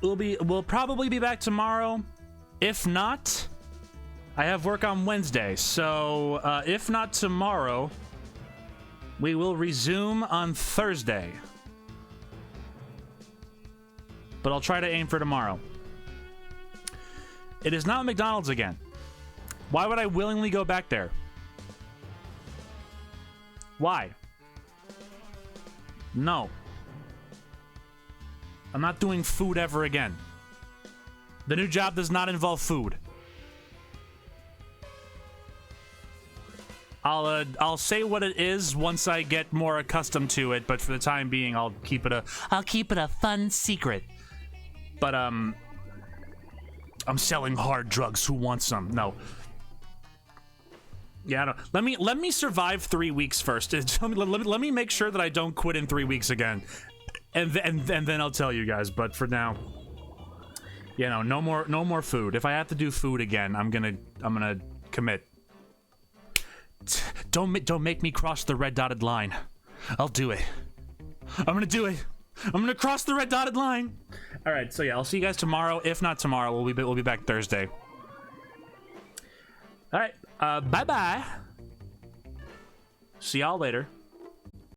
We'll probably be back tomorrow. If not, I have work on Wednesday. So, if not tomorrow, we will resume on Thursday. But I'll try to aim for tomorrow. It is not McDonald's again. Why would I willingly go back there? Why? No. I'm not doing food ever again. The new job does not involve food. I'll say what it is once I get more accustomed to it, but for the time being, I'll keep it a fun secret. But I'm selling hard drugs. Who wants some? No. Yeah, I don't. Let me survive 3 weeks first. Let me make sure that I don't quit in 3 weeks again, and then I'll tell you guys. But for now, you know, no more food. If I have to do food again, I'm gonna commit. Don't make me cross the red dotted line. I'll do it. I'm gonna do it. I'm gonna cross the red dotted line. All right, so yeah, I'll see you guys tomorrow. If not tomorrow, we'll be back Thursday. All right, bye bye. See y'all later.